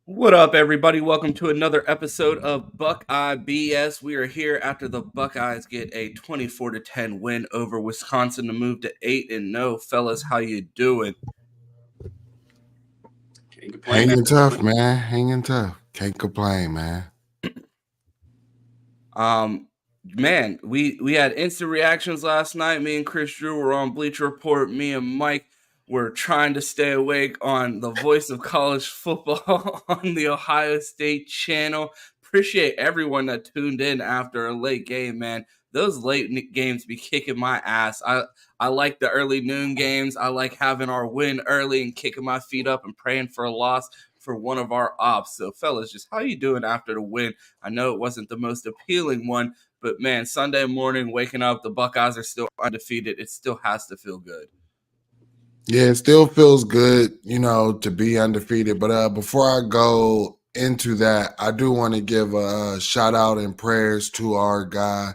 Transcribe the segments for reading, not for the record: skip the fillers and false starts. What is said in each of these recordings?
What up, everybody? Welcome to another episode of Buckeye BS. We are here after the Buckeyes get a 24-10 win over Wisconsin to move to 8-0. Fellas, how you doing? Hanging tough, man. Hanging tough. Can't complain, man. Man, we had instant reactions last night. Me and Chris Drew were on Bleacher Report. Me and Mike were trying to stay awake on the voice of college football on the Ohio State channel. Appreciate everyone that tuned in after a late game, man. Those late games be kicking my ass. I like the early noon games. I like having our win early and kicking my feet up and praying for a loss for one of our ops. So, fellas, just how you doing after the win? I know it wasn't the most appealing one, but, man, Sunday morning, waking up, the Buckeyes are still undefeated. It still has to feel good. Yeah, it still feels good, to be undefeated. But before I go into that, I do want to give a shout out and prayers to our guy,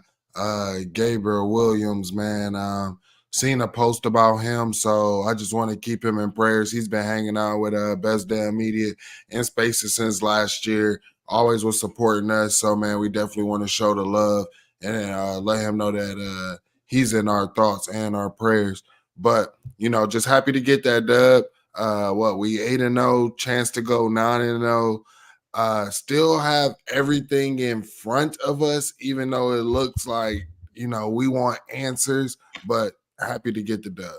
Gabriel Williams, man. Seen a post about him, so I just want to keep him in prayers. He's been hanging out with Best Damn Media in Spaces since last year. Always was supporting us, so, man, we definitely want to show the love and let him know that he's in our thoughts and our prayers. But, just happy to get that dub. We 8-0, chance to go 9-0. Still have everything in front of us, even though it looks like, we want answers, but happy to get the dub,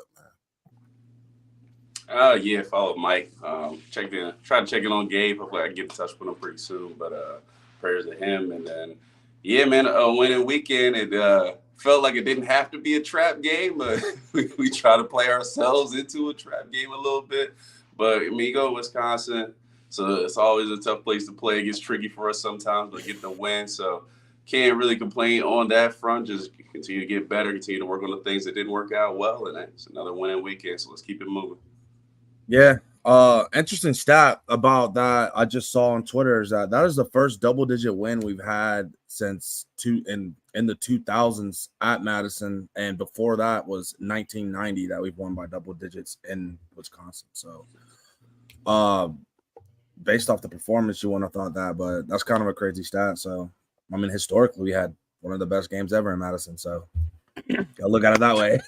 man. Yeah, follow Mike. Try to check in on Gabe. Hopefully I can get in touch with him pretty soon. But prayers to him. And then, yeah, man, a winning weekend. It felt like it didn't have to be a trap game, but we try to play ourselves into a trap game a little bit. But we go Wisconsin, so it's always a tough place to play. It gets tricky for us sometimes, but get the win. So can't really complain on that front. Just continue to get better, continue to work on the things that didn't work out well, and it's another winning weekend. So let's keep it moving. Yeah. Interesting stat about that I just saw on Twitter is that is the first double-digit win we've had since in the 2000s at Madison, and before that was 1990 that we've won by double digits in Wisconsin. So, based off the performance, you wouldn't have thought that, but that's kind of a crazy stat. So, I mean, historically, we had one of the best games ever in Madison. So, gotta look at it that way.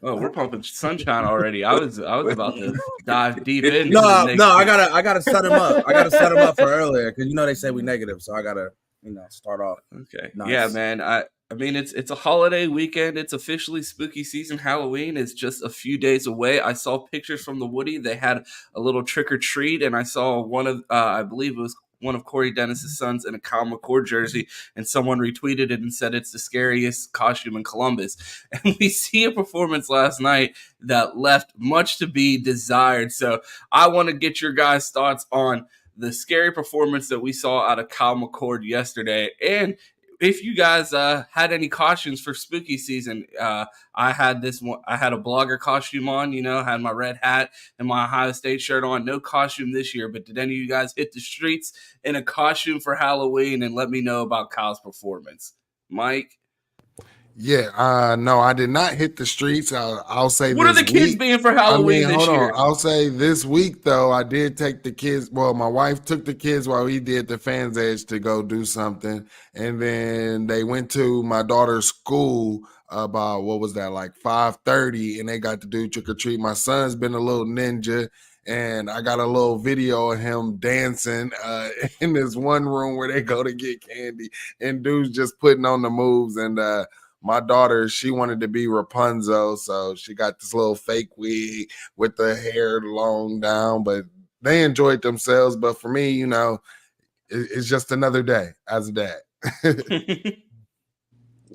Oh, we're pumping sunshine already. I was about to dive deep in. No, I gotta set him up. I gotta set him up for earlier because they say we negative, so I gotta start off. Okay. Nice. Yeah, man. I mean, it's a holiday weekend. It's officially spooky season. Halloween is just a few days away. I saw pictures from the Woody. They had a little trick or treat, and I saw one of I believe it was one of Corey Dennis's sons in a Kyle McCord jersey, and someone retweeted it and said it's the scariest costume in Columbus. And we see a performance last night that left much to be desired. So I want to get your guys' thoughts on the scary performance that we saw out of Kyle McCord yesterday, and if you guys had any cautions for spooky season. I had this one. I had a blogger costume on, had my red hat and my Ohio State shirt on. No costume this year, but did any of you guys hit the streets in a costume for Halloween? And let me know about Kyle's performance. Mike? Yeah, no, I did not hit the streets. I'll say what this are the kids week, being for Halloween this year? I'll say this week, though, I did take the kids. Well, my wife took the kids while we did the Fans Edge to go do something. And then they went to my daughter's school about, 5:30, and they got to do trick-or-treat. My son's been a little ninja, and I got a little video of him dancing in this one room where they go to get candy, and dude's just putting on the moves. And my daughter, she wanted to be Rapunzel, so she got this little fake wig with the hair long down, but they enjoyed themselves. But for me, it's just another day as a dad.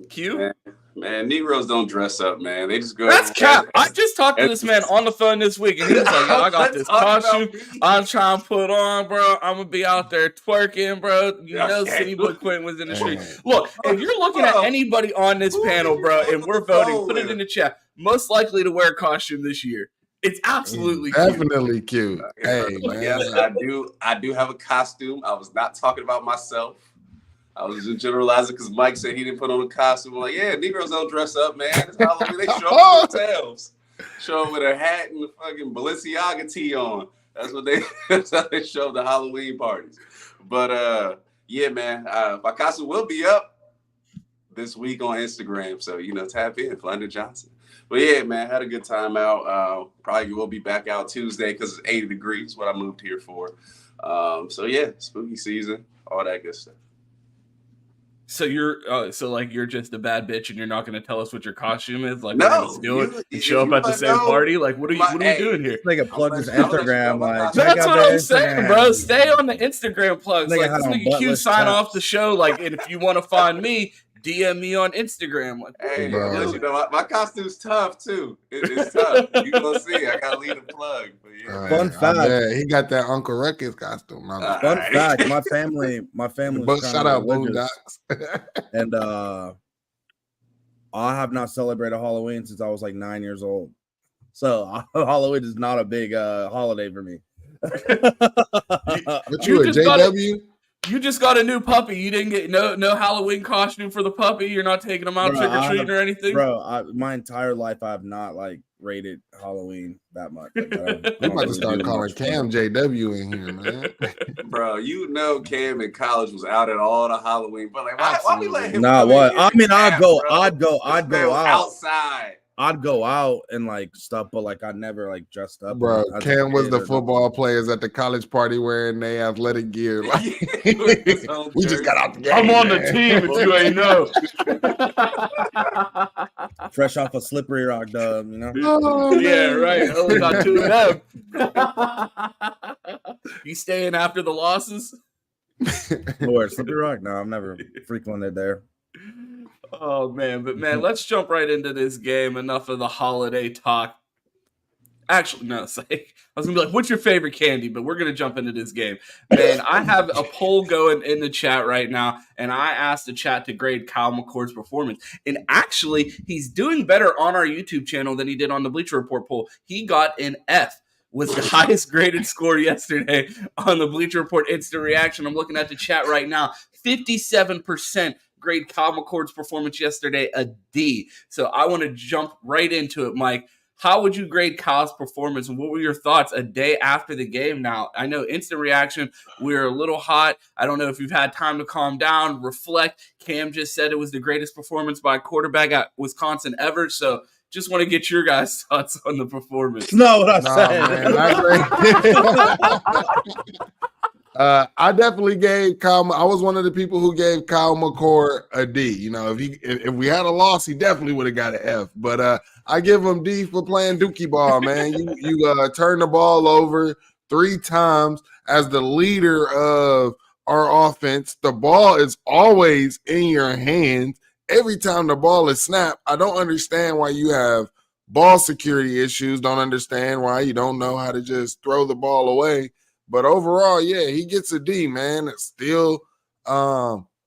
Q? Man, Negroes don't dress up, man. They just go. That's cap. I just talked to this man on the phone this week, and he was like, "Yo, I got this costume I'm trying to put on, bro. I'm gonna be out there twerking, bro. You know, City Boy Quentin was in the street. Look, if you're looking at anybody on this panel, bro, and we're voting, put it in the chat. Most likely to wear a costume this year. It's absolutely definitely cute. Hey, man. Yes, I do have a costume. I was not talking about myself. I was just generalizing because Mike said he didn't put on a costume. I'm like, yeah, Negroes don't dress up, man. It's Halloween. They show up themselves. Show up with a hat and a fucking Balenciaga tee on. That's how they show up the Halloween parties. But yeah, man, my costume will be up this week on Instagram. So, tap in, Flounder Johnson. But yeah, man, had a good time out. Probably will be back out Tuesday because it's 80 degrees, what I moved here for. So yeah, spooky season, all that good stuff. So you're just a bad bitch and you're not going to tell us what your costume is? Like, no, we're going to steal it and show up at the same party? Like, what are we doing here? Like, plug his Instagram. That's what I'm saying, bro. Stay on the Instagram plugs. Like, this nigga Q sign off the show. Like, and if you want to find me, DM me on Instagram. Like, hey, listen, my costume's tough too. It's tough. You gonna see? I gotta leave the plug. But yeah. Fun fact: he got that Uncle Ruckus costume. Fun fact: my family. Shout out Boondocks. And I have not celebrated Halloween since I was like 9 years old. So Halloween is not a big holiday for me. But you a JW? You just got a new puppy. You didn't get no Halloween costume for the puppy. You're not taking him out trick or treating or anything, bro. My entire life, I have not rated Halloween that much. Like, I'm about to start calling Cam JW in here, man. Bro, Cam in college was out at all the Halloween, but why we let him? Nah, what? I mean, I'd go out outside. I'd go out and stuff, but I never dressed up. Bro, Cam was the football players at the college party wearing their athletic gear. We just got out the game. I'm on the team, if you ain't know. Fresh off a slippery rock dub, Yeah, right. I only got 2 of them. You staying after the losses? Where, Slippery Rock? No, I've never frequented there. Oh, man. But, man, let's jump right into this game. Enough of the holiday talk. Actually, no. I was going to be like, what's your favorite candy? But we're going to jump into this game. Man, I have a poll going in the chat right now, and I asked the chat to grade Kyle McCord's performance. And actually, he's doing better on our YouTube channel than he did on the Bleacher Report poll. He got an F. Was the highest graded score yesterday on the Bleacher Report instant reaction. I'm looking at the chat right now. 57% grade Kyle McCord's performance yesterday a D. So I want to jump right into it, Mike. How would you grade Kyle's performance, and what were your thoughts a day after the game? Now, I know instant reaction, we're a little hot. I don't know if you've had time to calm down, reflect. Cam just said it was the greatest performance by a quarterback at Wisconsin ever. So just want to get your guys' thoughts on the performance. No, what I said. I definitely gave Kyle. I was one of the people who gave Kyle McCord a D. If we had a loss, he definitely would have got an F. But I give him D for playing dookie ball, man. You turn the ball over 3 times as the leader of our offense. The ball is always in your hands. Every time the ball is snapped, I don't understand why you have ball security issues. Don't understand why you don't know how to just throw the ball away. But overall, yeah, he gets a D, man. It's still,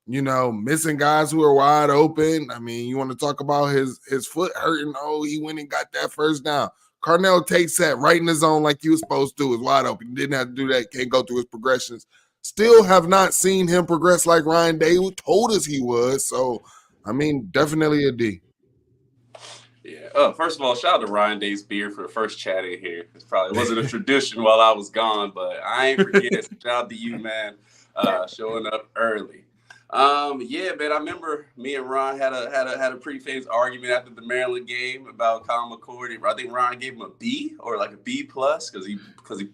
missing guys who are wide open. I mean, you want to talk about his foot hurting. Oh, he went and got that first down. Carnell takes that right in the zone like he was supposed to. Is wide open. Didn't have to do that. Can't go through his progressions. Still have not seen him progress like Ryan Day told us he was. So, I mean, definitely a D. Yeah. First of all, shout out to Ryan Day's beard for the first chat in here. It wasn't a tradition while I was gone, but I ain't forget. Shout out to you, man, showing up early. Yeah, man. I remember me and Ron had a pretty famous argument after the Maryland game about Kyle McCord. I think Ron gave him a B or like a B plus because he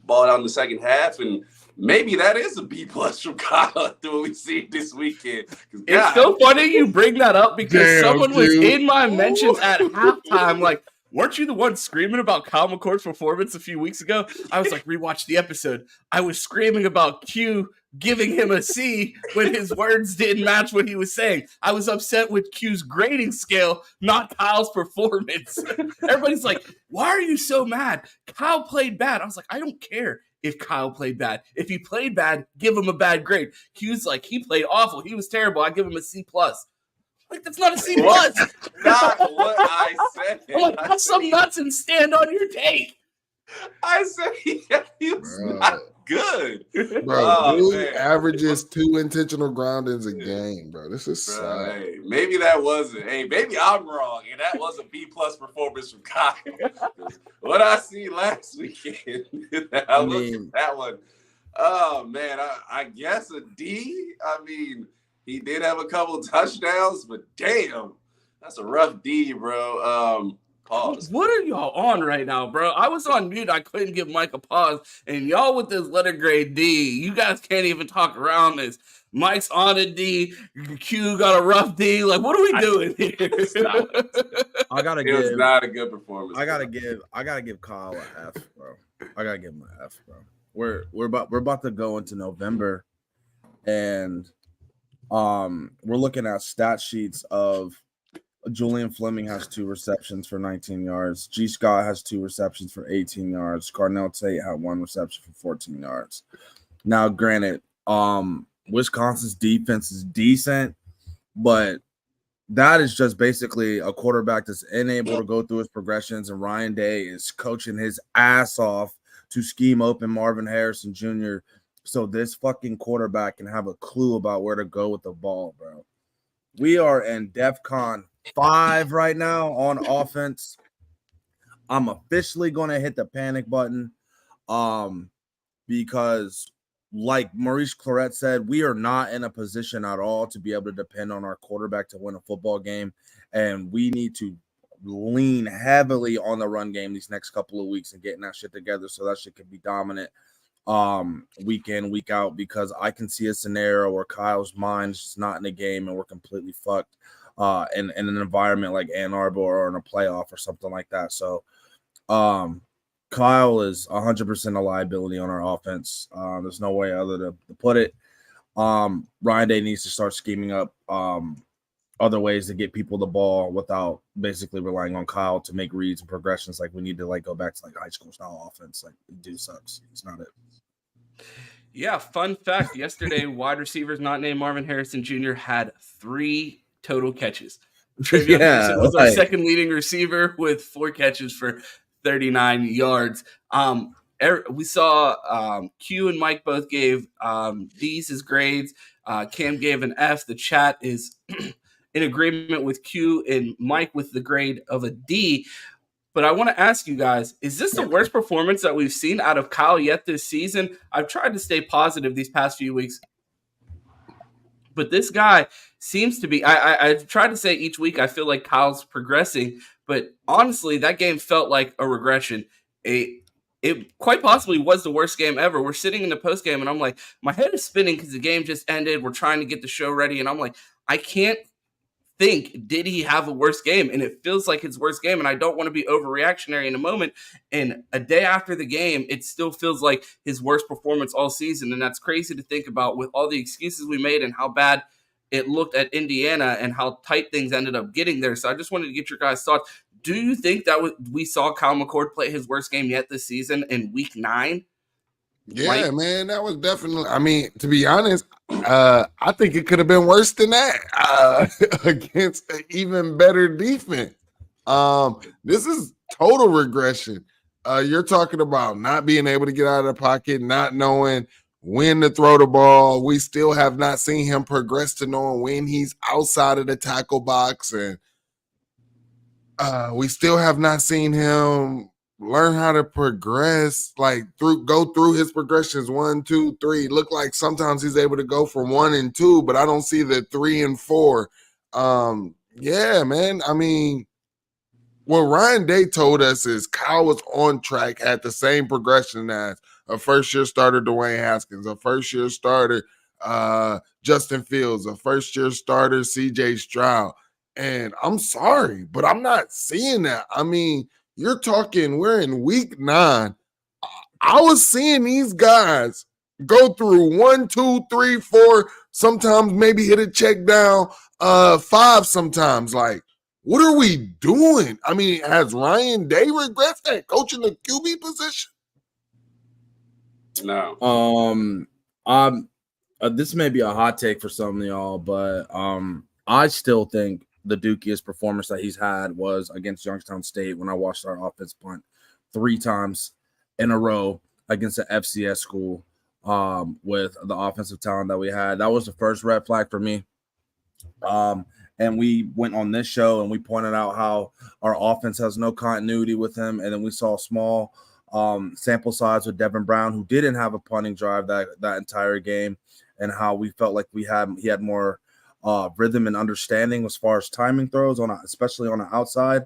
balled out in the second half, and maybe that is a B plus from Kyle after what we see this weekend. It's so funny you bring that up because someone was in my mentions at halftime. Like, weren't you the one screaming about Kyle McCord's performance a few weeks ago? I was like, rewatch the episode. I was screaming about Q giving him a C when his words didn't match what he was saying. I was upset with Q's grading scale, not Kyle's performance. Everybody's like, why are you so mad? Kyle played bad. I was like, I don't care if Kyle played bad. If he played bad, give him a bad grade. Q's like, he played awful. He was terrible. I give him a C+. Like, that's not a C+. Not what I said. I'm like, have some nuts and stand on your take. I said he was not good. Bro, dude averages 2 intentional groundings a game, bro. This is sad. Hey, maybe that wasn't. Hey, maybe I'm wrong, and that was a B+ performance from Kyle. What I see last weekend, I looked at that one. Oh man, I guess a D. I mean, he did have a couple touchdowns, but damn, that's a rough D, bro. Pause. What are y'all on right now, bro? I was on mute. I couldn't give Mike a pause. And y'all with this letter grade D, you guys can't even talk around this. Mike's on a D. Q got a rough D. Like, what are we doing here? It was not a good performance. I gotta give Kyle an F, bro. I gotta give him an F, bro. We're about to go into November, and we're looking at stat sheets of Julian Fleming has 2 receptions for 19 yards. G. Scott has 2 receptions for 18 yards. Cardinal Tate had 1 reception for 14 yards. Now, granted, Wisconsin's defense is decent, but that is just basically a quarterback that's unable to go through his progressions, and Ryan Day is coaching his ass off to scheme open Marvin Harrison Jr. so this fucking quarterback can have a clue about where to go with the ball, bro. We are in DEFCON 5 right now on offense. I'm officially going to hit the panic button because, like Maurice Clarett said, we are not in a position at all to be able to depend on our quarterback to win a football game, and we need to lean heavily on the run game these next couple of weeks and getting that shit together so that shit can be dominant week in, week out, because I can see a scenario where Kyle's mind is just not in the game and we're completely fucked in an environment like Ann Arbor or in a playoff or something like that. So Kyle is 100% a liability on our offense. There's no way other to put it. Ryan Day needs to start scheming up other ways to get people the ball without basically relying on Kyle to make reads and progressions. Like, we need to go back to high school style offense. Like, dude sucks. It's not it. Yeah, fun fact. Yesterday, wide receivers not named Marvin Harrison Jr. had 3 total catches. Travion Henderson was our second leading receiver with 4 catches for 39 yards. We saw Q and Mike both gave D's as grades. Cam gave an F. The chat is in agreement with Q and Mike with the grade of a D. But I want to ask you guys, is this the worst performance that we've seen out of Kyle yet this season? I've tried to stay positive these past few weeks, but this guy seems to be – I've tried to say each week I feel like Kyle's progressing, but honestly, that game felt like a regression. It quite possibly was the worst game ever. We're sitting in the postgame, and I'm like, my head is spinning because the game just ended. We're trying to get the show ready, and I'm like, I can't think, did he have a worse game? And it feels like his worst game, and I don't want to be overreactionary in a moment. And a day after the game, it still feels like his worst performance all season, and that's crazy to think about with all the excuses we made and how bad it looked at Indiana and how tight things ended up getting there. So I just wanted to get your guys' thoughts. Do you think that we saw Kyle McCord play his worst game yet this season in week 9? Yeah, man, that was definitely – I mean, to be honest, I think it could have been worse than that against an even better defense. This is total regression. You're talking about not being able to get out of the pocket, not knowing when to throw the ball. We still have not seen him progress to knowing when he's outside of the tackle box, and we still have not seen him learn how to progress, go through his progressions 1, 2, 3. Look like sometimes he's able to go from 1 and 2, but I don't see the 3 and 4. Yeah, man. I mean, what Ryan Day told us is Kyle was on track, had the same progression as a first-year starter Dwayne Haskins, a first-year starter Justin Fields, a first-year starter C.J. Stroud. And I'm sorry, but I'm not seeing that. I mean, you're talking, we're in week 9. I was seeing these guys go through 1, 2, 3, 4, sometimes maybe hit a check down, 5 sometimes. Like, what are we doing? I mean, has Ryan Day regrets that coaching the QB position? No. This may be a hot take for some of y'all, but I still think the dukiest performance that he's had was against Youngstown State when I watched our offense punt 3 times in a row against the FCS school with the offensive talent that we had. That was the first red flag for me. And we went on this show and we pointed out how our offense has no continuity with him. And then we saw small sample size with Devin Brown, who didn't have a punting drive that entire game, and how we felt like he had more rhythm and understanding as far as timing throws, especially on the outside.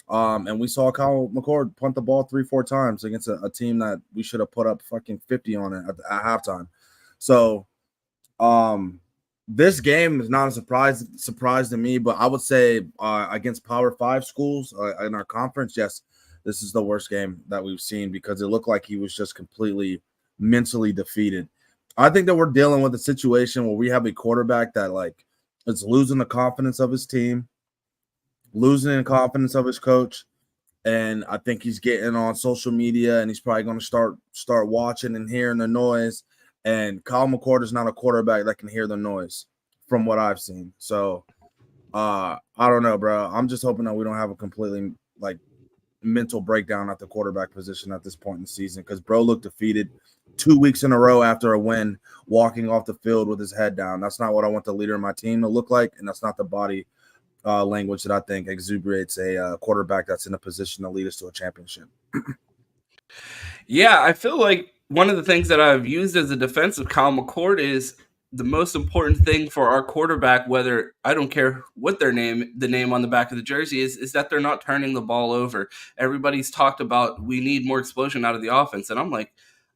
And we saw Kyle McCord punt the ball 3-4 times against a team that we should have put up fucking 50 on it at halftime. So this game is not a surprise to me, but I would say against Power 5 schools in our conference, yes, this is the worst game that we've seen because it looked like he was just completely mentally defeated. I think that we're dealing with a situation where we have a quarterback that like is losing the confidence of his team, losing the confidence of his coach, and I think he's getting on social media and he's probably going to start watching and hearing the noise. And Kyle McCord is not a quarterback that can hear the noise from what I've seen. So I don't know, bro. I'm just hoping that we don't have a completely like mental breakdown at the quarterback position at this point in the season because bro looked defeated 2 weeks in a row after a win, walking off the field with his head down. That's not what I want the leader of my team to look like, and that's not the body language that I think exuberates a quarterback that's in a position to lead us to a championship. Yeah, I feel like one of the things that I've used as a defense of Kyle McCord is the most important thing for our quarterback, whether I don't care what the name on the back of the jersey is that they're not turning the ball over. Everybody's talked about we need more explosion out of the offense. And I'm like,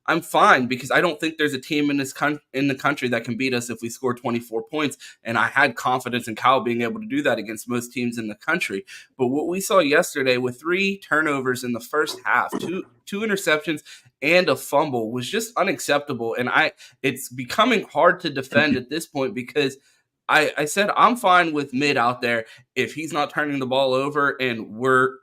I'm fine because I don't think there's a team in the country that can beat us if we score 24 points. And I had confidence in Kyle being able to do that against most teams in the country. But what we saw yesterday with 3 turnovers in the first half, two interceptions and a fumble was just unacceptable. And it's becoming hard to defend at this point because I said I'm fine with Mid out there if he's not turning the ball over and we're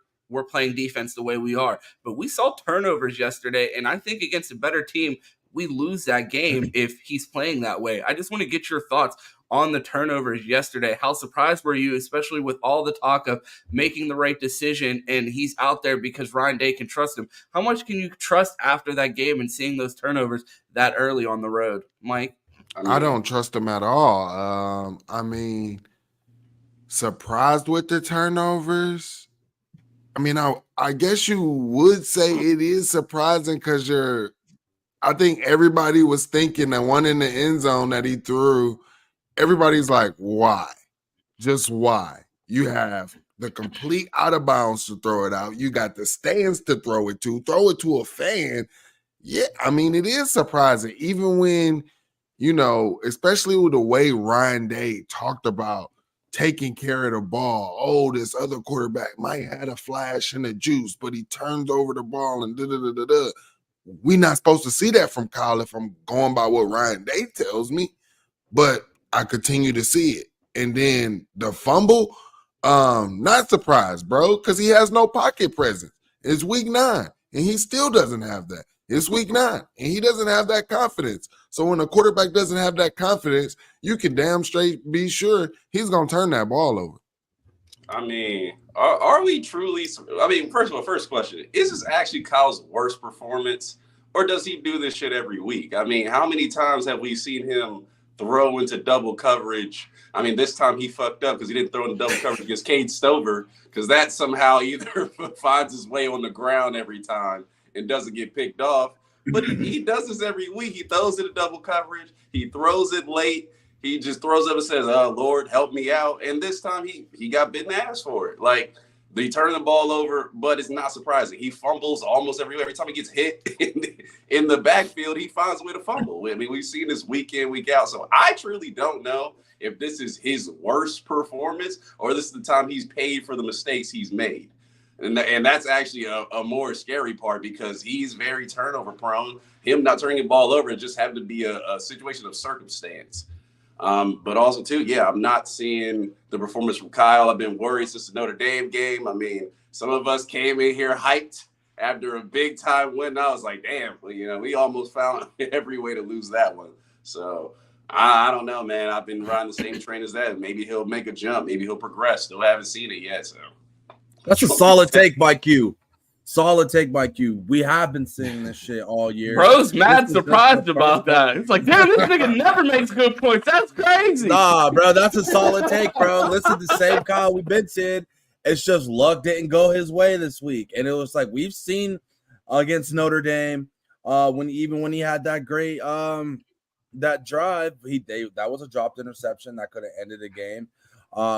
playing defense the way we are. But we saw turnovers yesterday, and I think against a better team, we lose that game if he's playing that way. I just want to get your thoughts on the turnovers yesterday. How surprised were you, especially with all the talk of making the right decision and he's out there because Ryan Day can trust him? How much can you trust after that game and seeing those turnovers that early on the road? Mike? I don't trust him at all. I mean, surprised with the turnovers? I mean, I guess you would say it is surprising because I think everybody was thinking that one in the end zone that he threw, everybody's like, why? Just why? You have the complete out of bounds to throw it out. You got the stands to throw it to a fan. Yeah, I mean, it is surprising. Even when, especially with the way Ryan Day talked about taking care of the ball. Oh, this other quarterback might have a flash and a juice, but he turns over the ball and da-da-da-da-da. We're not supposed to see that from Kyle if I'm going by what Ryan Day tells me, but I continue to see it. And then the fumble, not surprised, bro, because he has no pocket presence. It's week 9, and he still doesn't have that. It's week 9, and he doesn't have that confidence. So when a quarterback doesn't have that confidence, you can damn straight be sure he's going to turn that ball over. I mean, are we truly – I mean, first of all, first question, is this actually Kyle's worst performance, or does he do this shit every week? I mean, how many times have we seen him throw into double coverage? I mean, this time he fucked up because he didn't throw into double coverage against Cade Stover because that somehow either finds his way on the ground every time and doesn't get picked off. But he does this every week. He throws it in double coverage. He throws it late. He just throws up and says, "Oh, Lord, help me out." And this time he got bitten ass for it. Like, they turn the ball over, but it's not surprising. He fumbles almost every time he gets hit in the backfield, he finds a way to fumble. I mean, we've seen this week in, week out. So I truly don't know if this is his worst performance or this is the time he's paid for the mistakes he's made. And that's actually a more scary part because he's very turnover prone. Him not turning the ball over, it just happened to be a situation of circumstance. But also, too, yeah, I'm not seeing the performance from Kyle. I've been worried since the Notre Dame game. I mean, some of us came in here hyped after a big time win. I was like, damn, well, we almost found every way to lose that one. So I don't know, man. I've been riding the same train as that. Maybe he'll make a jump. Maybe he'll progress. Still haven't seen it yet. So that's a solid take by Q. Solid take by Q. We have been seeing this shit all year. Bro's mad surprised about that. It's like, damn, this nigga never makes good points. That's crazy. Nah, bro, that's a solid take, bro. Listen, the same Kyle we've been seeing. It's just luck didn't go his way this week. And it was like we've seen against Notre Dame when he had that great that drive, that was a dropped interception that could have ended the game.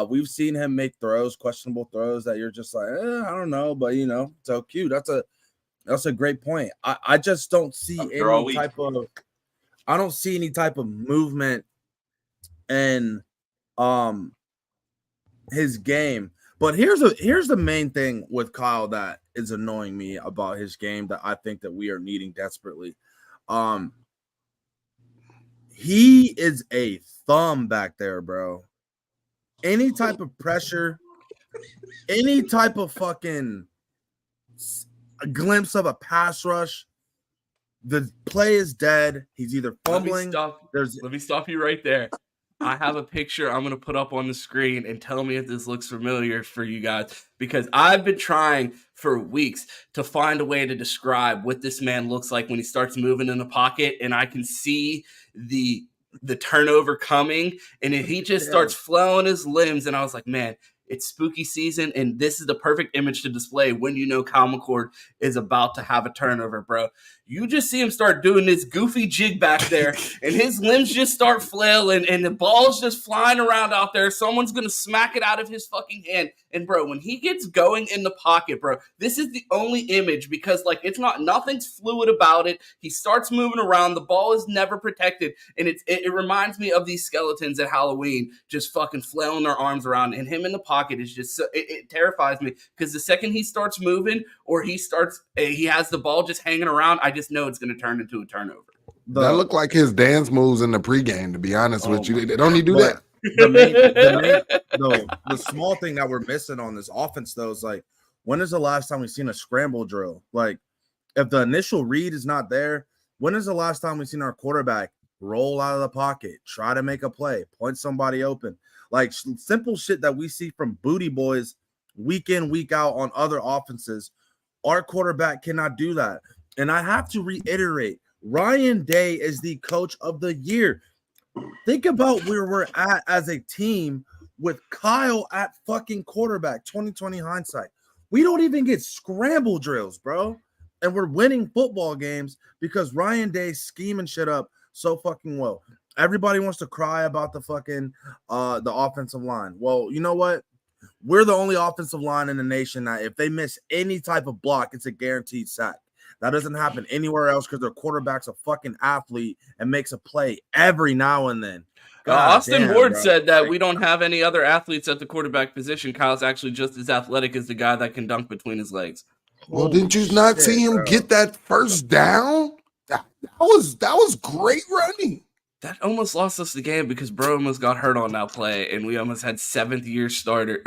We've seen him make questionable throws that you're just like, I don't know, but so cute. That's a great point. I just don't see any type of movement in his game. But here's the main thing with Kyle that is annoying me about his game that I think that we are needing desperately. He is a thumb back there, bro. Any type of pressure, any type of fucking a glimpse of a pass rush, the play is dead. He's either fumbling. Let me stop you right there. I have a picture I'm going to put up on the screen and tell me if this looks familiar for you guys, because I've been trying for weeks to find a way to describe what this man looks like when he starts moving in the pocket, and I can see the turnover coming, and he just starts flowing his limbs, and I was like, man, it's spooky season, and this is the perfect image to display when Kyle McCord is about to have a turnover, bro. You just see him start doing this goofy jig back there, and his limbs just start flailing, and the ball's just flying around out there. Someone's going to smack it out of his fucking hand. And, bro, when he gets going in the pocket, bro, this is the only image because, nothing's fluid about it. He starts moving around. The ball is never protected, and it reminds me of these skeletons at Halloween just fucking flailing their arms around, and him in the pocket is just it terrifies me because the second he starts moving or he has the ball just hanging around, I just know it's going to turn into a turnover. That looked like his dance moves in the pregame, to be honest with you. Don't he do that? The small thing that we're missing on this offense, though, is like, when is the last time we've seen a scramble drill? Like, if the initial read is not there, when is the last time we've seen our quarterback roll out of the pocket, try to make a play, point somebody open? Like, simple shit that we see from booty boys week in, week out on other offenses. Our quarterback cannot do that. And I have to reiterate, Ryan Day is the coach of the year. Think about where we're at as a team with Kyle at fucking quarterback, 2020 hindsight. We don't even get scramble drills, bro. And we're winning football games because Ryan Day's scheming shit up so fucking well. Everybody wants to cry about the fucking the offensive line. Well, you know what? We're the only offensive line in the nation that if they miss any type of block, it's a guaranteed sack. That doesn't happen anywhere else because their quarterback's a fucking athlete and makes a play every now and then. Austin Ward said that we don't have any other athletes at the quarterback position. Kyle's actually just as athletic as the guy that can dunk between his legs. Well, didn't you not see him get that first down? That was great running. That almost lost us the game because bro almost got hurt on that play, and we almost had seventh year player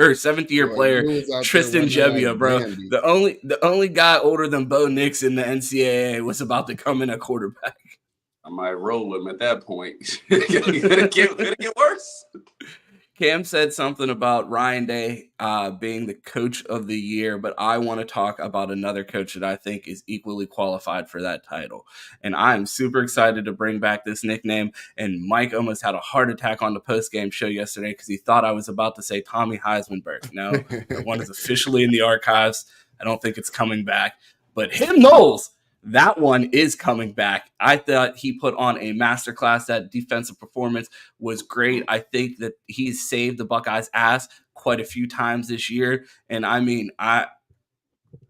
Tristan Gebbia, bro. The only guy older than Bo Nix in the NCAA was about to come in at quarterback. I might roll him at that point. It'll get worse. Cam said something about Ryan Day being the coach of the year, but I want to talk about another coach that I think is equally qualified for that title. And I'm super excited to bring back this nickname. And Mike almost had a heart attack on the post-game show yesterday because he thought I was about to say Tommy Heismanberg. No, that one is officially in the archives. I don't think it's coming back. But him Knowles, that one is coming back. I thought he put on a masterclass. That defensive performance was great. I think that he's saved the Buckeyes' ass quite a few times this year. And I mean, I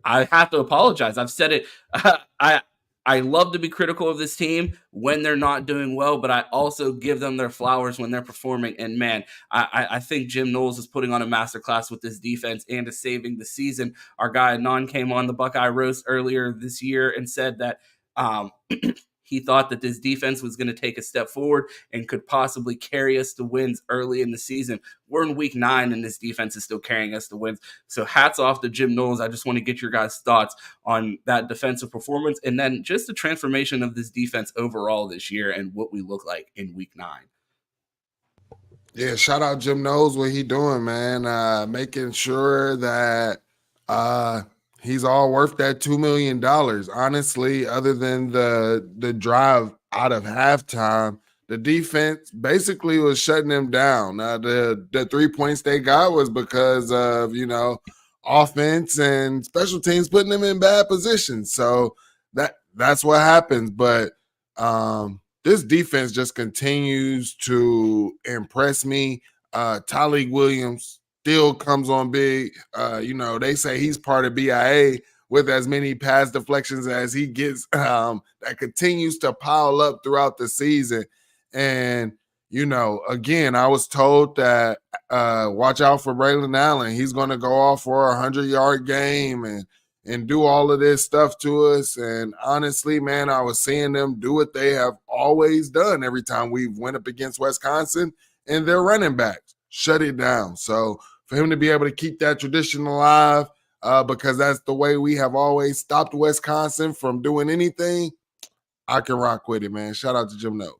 have to apologize. I've said it. I I love to be critical of this team when they're not doing well, but I also give them their flowers when they're performing. And man, I think Jim Knowles is putting on a masterclass with this defense and is saving the season. Our guy Anon came on the Buckeye Roast earlier this year and said that he thought that this defense was going to take a step forward and could possibly carry us to wins early in the season. We're in week 9 and this defense is still carrying us to wins. So hats off to Jim Knowles. I just want to get your guys' thoughts on that defensive performance and then just the transformation of this defense overall this year and what we look like in week 9. Yeah, shout out Jim Knowles, what he doing, man. Making sure that he's all worth that $2 million. Honestly, other than the drive out of halftime, the defense basically was shutting them down. The 3 points they got was because of, offense and special teams putting them in bad positions. So that's what happens. But this defense just continues to impress me. Tyleik Williams still comes on big. They say he's part of BIA with as many pass deflections as he gets, that continues to pile up throughout the season. And, again, I was told that watch out for Braylon Allen. He's going to go off for a 100-yard game and do all of this stuff to us. And honestly, man, I was seeing them do what they have always done every time we've went up against Wisconsin, and their running backs shut it down. So for him to be able to keep that tradition alive, because that's the way we have always stopped Wisconsin from doing anything, I can rock with it, man. Shout out to Jim Knowles.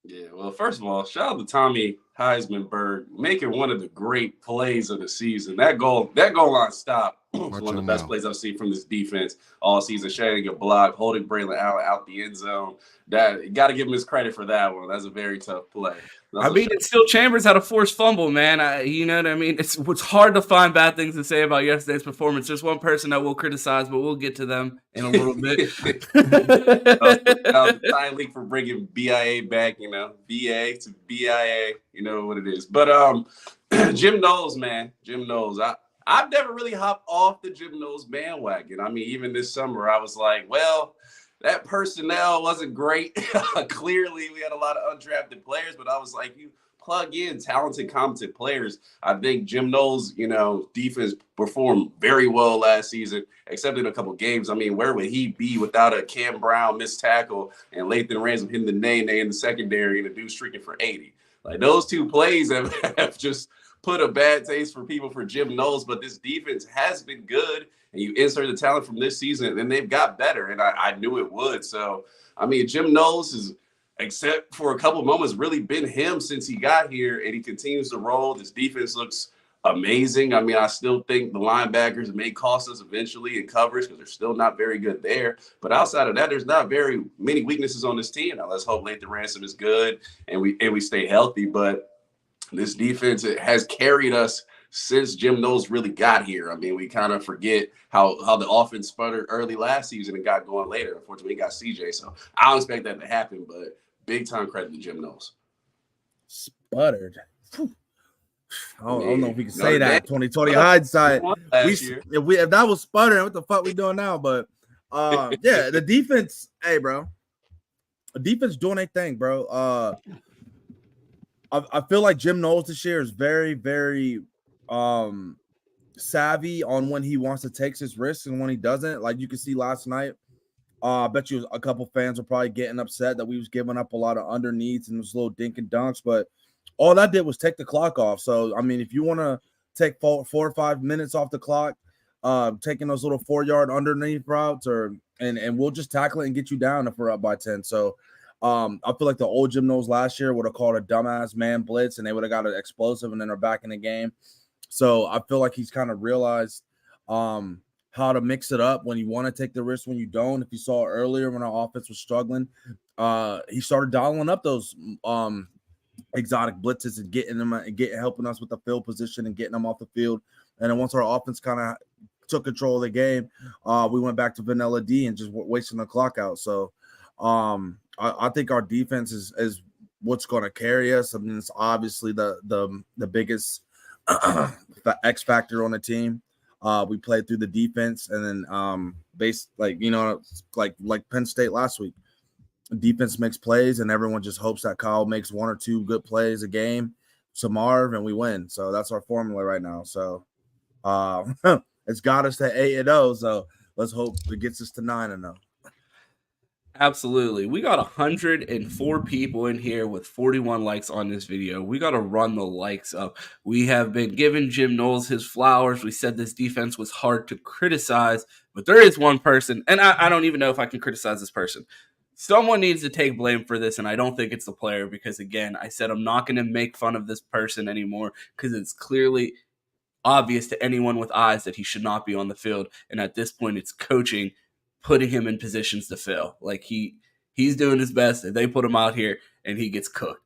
Yeah, well, first of all, shout out to Tommy Heismanberg making one of the great plays of the season. That goal line stop was one of the best plays I've seen from this defense all season. Shedding a block, holding Braylon Allen out the end zone. That, you got to give him his credit for that one. That's a very tough play. It's still Chambers had a forced fumble, man. You know what I mean? It's hard to find bad things to say about yesterday's performance. There's one person that we'll criticize, but we'll get to them in a little bit. Tyleik for bringing BIA back, BA to BIA, you know what it is. But Jim Knowles, man. Jim Knowles. I've never really hopped off the Jim Knowles bandwagon. I mean, even this summer, I was like, well, that personnel wasn't great. Clearly, we had a lot of undrafted players, but I was like, you plug in talented, competent players. I think Jim Knowles, defense performed very well last season, except in a couple games. I mean, where would he be without a Cam Brown missed tackle and Lathan Ransom hitting the nay in the secondary and a dude streaking for 80? Like, those two plays have just put a bad taste for people for Jim Knowles, but this defense has been good. And you insert the talent from this season, and they've got better, and I knew it would. So, I mean, Jim Knowles is, except for a couple of moments, really been him since he got here, and he continues to roll. This defense looks amazing. I mean, I still think the linebackers may cost us eventually in coverage because they're still not very good there. But outside of that, there's not very many weaknesses on this team. Now, let's hope Lathan Ransom is good and we stay healthy. But this defense has carried us since Jim Knowles really got here. I mean, we kind of forget how the offense sputtered early last season and got going later. Unfortunately, we got CJ, so I don't expect that to happen, but big time credit to Jim Knowles. Sputtered. I don't know if we can say that. 2020 hindsight. If that was sputtering, what the fuck we doing now? But yeah, the defense, hey, bro. The defense doing their thing, bro. I feel like Jim Knowles this year is very, very savvy on when he wants to take his risks and when he doesn't. Like you can see last night, I bet you a couple fans were probably getting upset that we was giving up a lot of underneaths and those little dink and dunks, but all that did was take the clock off. So, I mean, if you want to take 4 or 5 minutes off the clock, taking those little 4-yard underneath routes and we'll just tackle it and get you down if we're up by 10. So, I feel like the old Jim Knowles last year would have called a dumbass man blitz and they would have got an explosive and then they're back in the game. So I feel like he's kind of realized how to mix it up when you want to take the risk, when you don't. If you saw earlier when our offense was struggling, he started dialing up those exotic blitzes and helping us with the field position and getting them off the field. And then once our offense kind of took control of the game, we went back to vanilla D and just wasting the clock out. So I think our defense is what's going to carry us. I mean, it's obviously the biggest the X factor on the team. We played through the defense, and then like Penn State last week. Defense makes plays, and everyone just hopes that Kyle makes 1 or 2 good plays a game to Marv, and we win. So that's our formula right now. So it's got us to 8-0. So let's hope it gets us to 9-0. Absolutely. We got 104 people in here with 41 likes on this video. We got to run the likes up. We have been giving Jim Knowles his flowers. We said this defense was hard to criticize, but there is one person, and I don't even know if I can criticize this person. Someone needs to take blame for this, and I don't think it's the player because, again, I said I'm not going to make fun of this person anymore because it's clearly obvious to anyone with eyes that he should not be on the field, and at this point it's coaching putting him in positions to fail. Like he's doing his best, and they put him out here, and he gets cooked.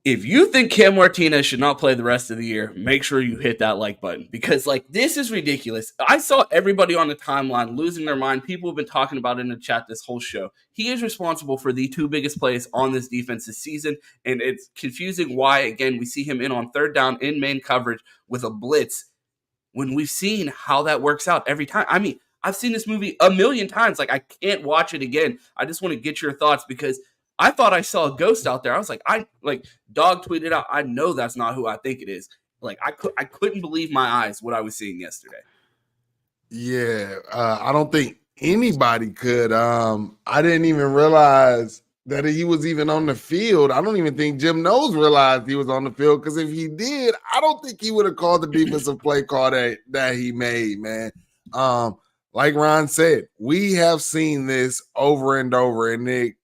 If you think Cam Martinez should not play the rest of the year, make sure you hit that like button because, like, this is ridiculous. I saw everybody on the timeline losing their mind. People have been talking about it in the chat this whole show. He is responsible for the 2 biggest plays on this defense this season, and it's confusing why, again, we see him in on 3rd down in main coverage with a blitz when we've seen how that works out every time. I mean, I've seen this movie a million times. Like, I can't watch it again. I just want to get your thoughts because I thought I saw a ghost out there. I was like, Dog tweeted out, I know that's not who I think it is. Like, I couldn't believe my eyes what I was seeing yesterday. Yeah, I don't think anybody could. I didn't even realize that he was even on the field. I don't even think Jim Knowles realized he was on the field because if he did, I don't think he would have called the defensive play call that he made, man. Like Ron said, we have seen this over and over, and it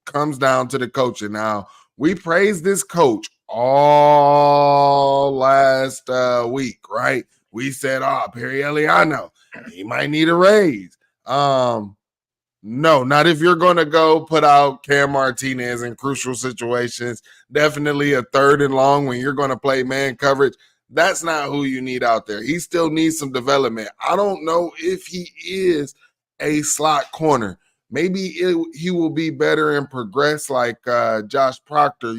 comes down to the coaching. Now, we praised this coach all last week, right? We said, Perry Eliano, he might need a raise. No, not if you're going to go put out Cam Martinez in crucial situations. Definitely a 3rd and long when you're going to play man coverage. That's not who you need out there. He still needs some development. I don't know if he is a slot corner. Maybe he will be better and progress like Josh Proctor,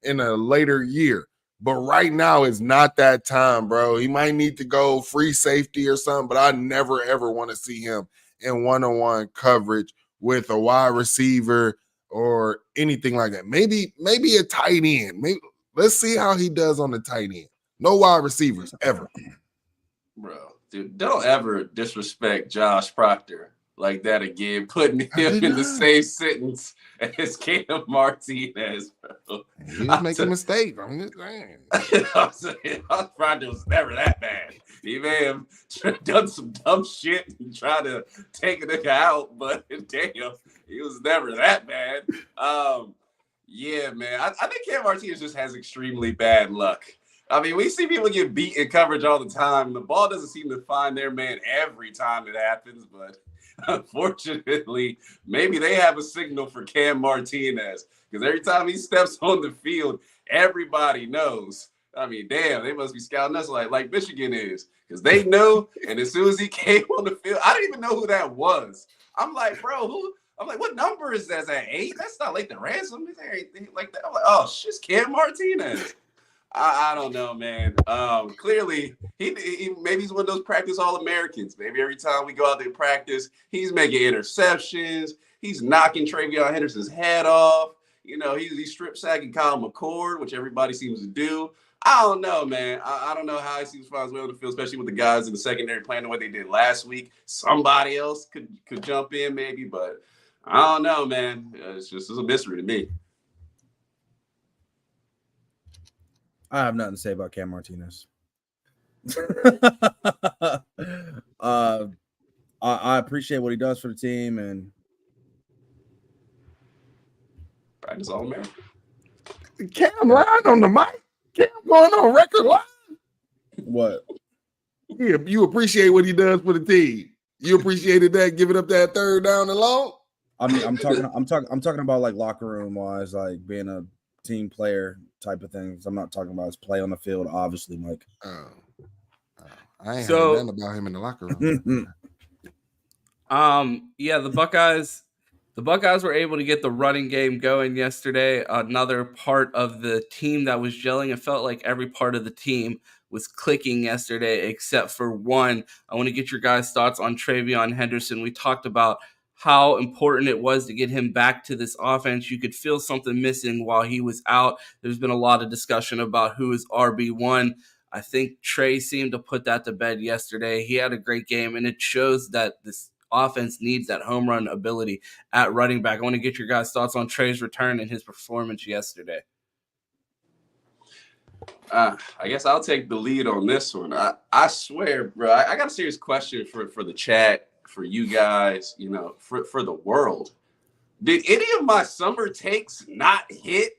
in a later year. But right now is not that time, bro. He might need to go free safety or something, but I never, ever want to see him in one-on-one coverage with a wide receiver or anything like that. Maybe a tight end. Let's see how he does on the tight end. No wide receivers ever. Bro, dude, don't ever disrespect Josh Proctor like that again, putting him in the same sentence as Cam Martinez, bro. He was making mistakes. I'm just saying. Proctor was never that bad. He may have done some dumb shit and tried to take a nigga out, but damn, he was never that bad. Yeah, man. I think Cam Martinez just has extremely bad luck. I mean, we see people get beat in coverage all the time. The ball doesn't seem to find their man every time it happens, but unfortunately, maybe they have a signal for Cam Martinez because every time he steps on the field, everybody knows. I mean, damn, they must be scouting us like Michigan is because they know. And as soon as he came on the field, I didn't even know who that was. I'm like, bro, who? I'm like, what number is that? Is that 8? That's not like the ransom. Is there anything like that? I'm like, oh, shit's Cam Martinez. I don't know, man. Clearly, he maybe he's one of those practice All-Americans. Maybe every time we go out there to practice, he's making interceptions. He's knocking Travion Henderson's head off. He's strip sacking Kyle McCord, which everybody seems to do. I don't know, man. I don't know how he seems to find his way on the field, especially with the guys in the secondary playing the way they did last week. Somebody else could jump in maybe, but I don't know, man. It's a mystery to me. I have nothing to say about Cam Martinez. I appreciate what he does for the team, and practice all man. Cam lying on the mic. Cam going on record line. What? Yeah, you appreciate what he does for the team. You appreciated that, giving up that 3rd down and long. I mean, I'm talking about like locker room wise, like being a team player type of things. I'm not talking about his play on the field, obviously, Mike. I ain't heard nothing about him in the locker room. Yeah, the Buckeyes, The Buckeyes were able to get the running game going yesterday. Another part of the team that was gelling. It felt like every part of the team was clicking yesterday except for one. I want to get your guys' thoughts on Travion Henderson. We talked about how important it was to get him back to this offense. You could feel something missing while he was out. There's been a lot of discussion about who is RB1. I think Trey seemed to put that to bed yesterday. He had a great game, and it shows that this offense needs that home run ability at running back. I want to get your guys' thoughts on Trey's return and his performance yesterday. I guess I'll take the lead on this one. I swear, bro, I got a serious question for the chat, for you guys, for the world. Did any of my summer takes not hit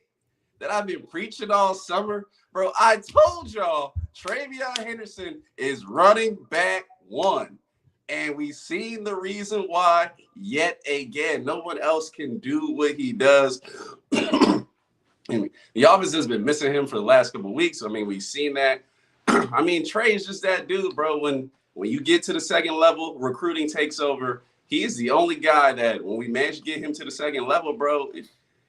that I've been preaching all summer? Bro, I told y'all Travion Henderson is running back 1. And we've seen the reason why yet again. No one else can do what he does. The offense has been missing him for the last couple of weeks. I mean, we've seen that. I mean, Trey is just that dude, bro. When you get to the second level, recruiting takes over. He's the only guy that when we manage to get him to the second level, bro,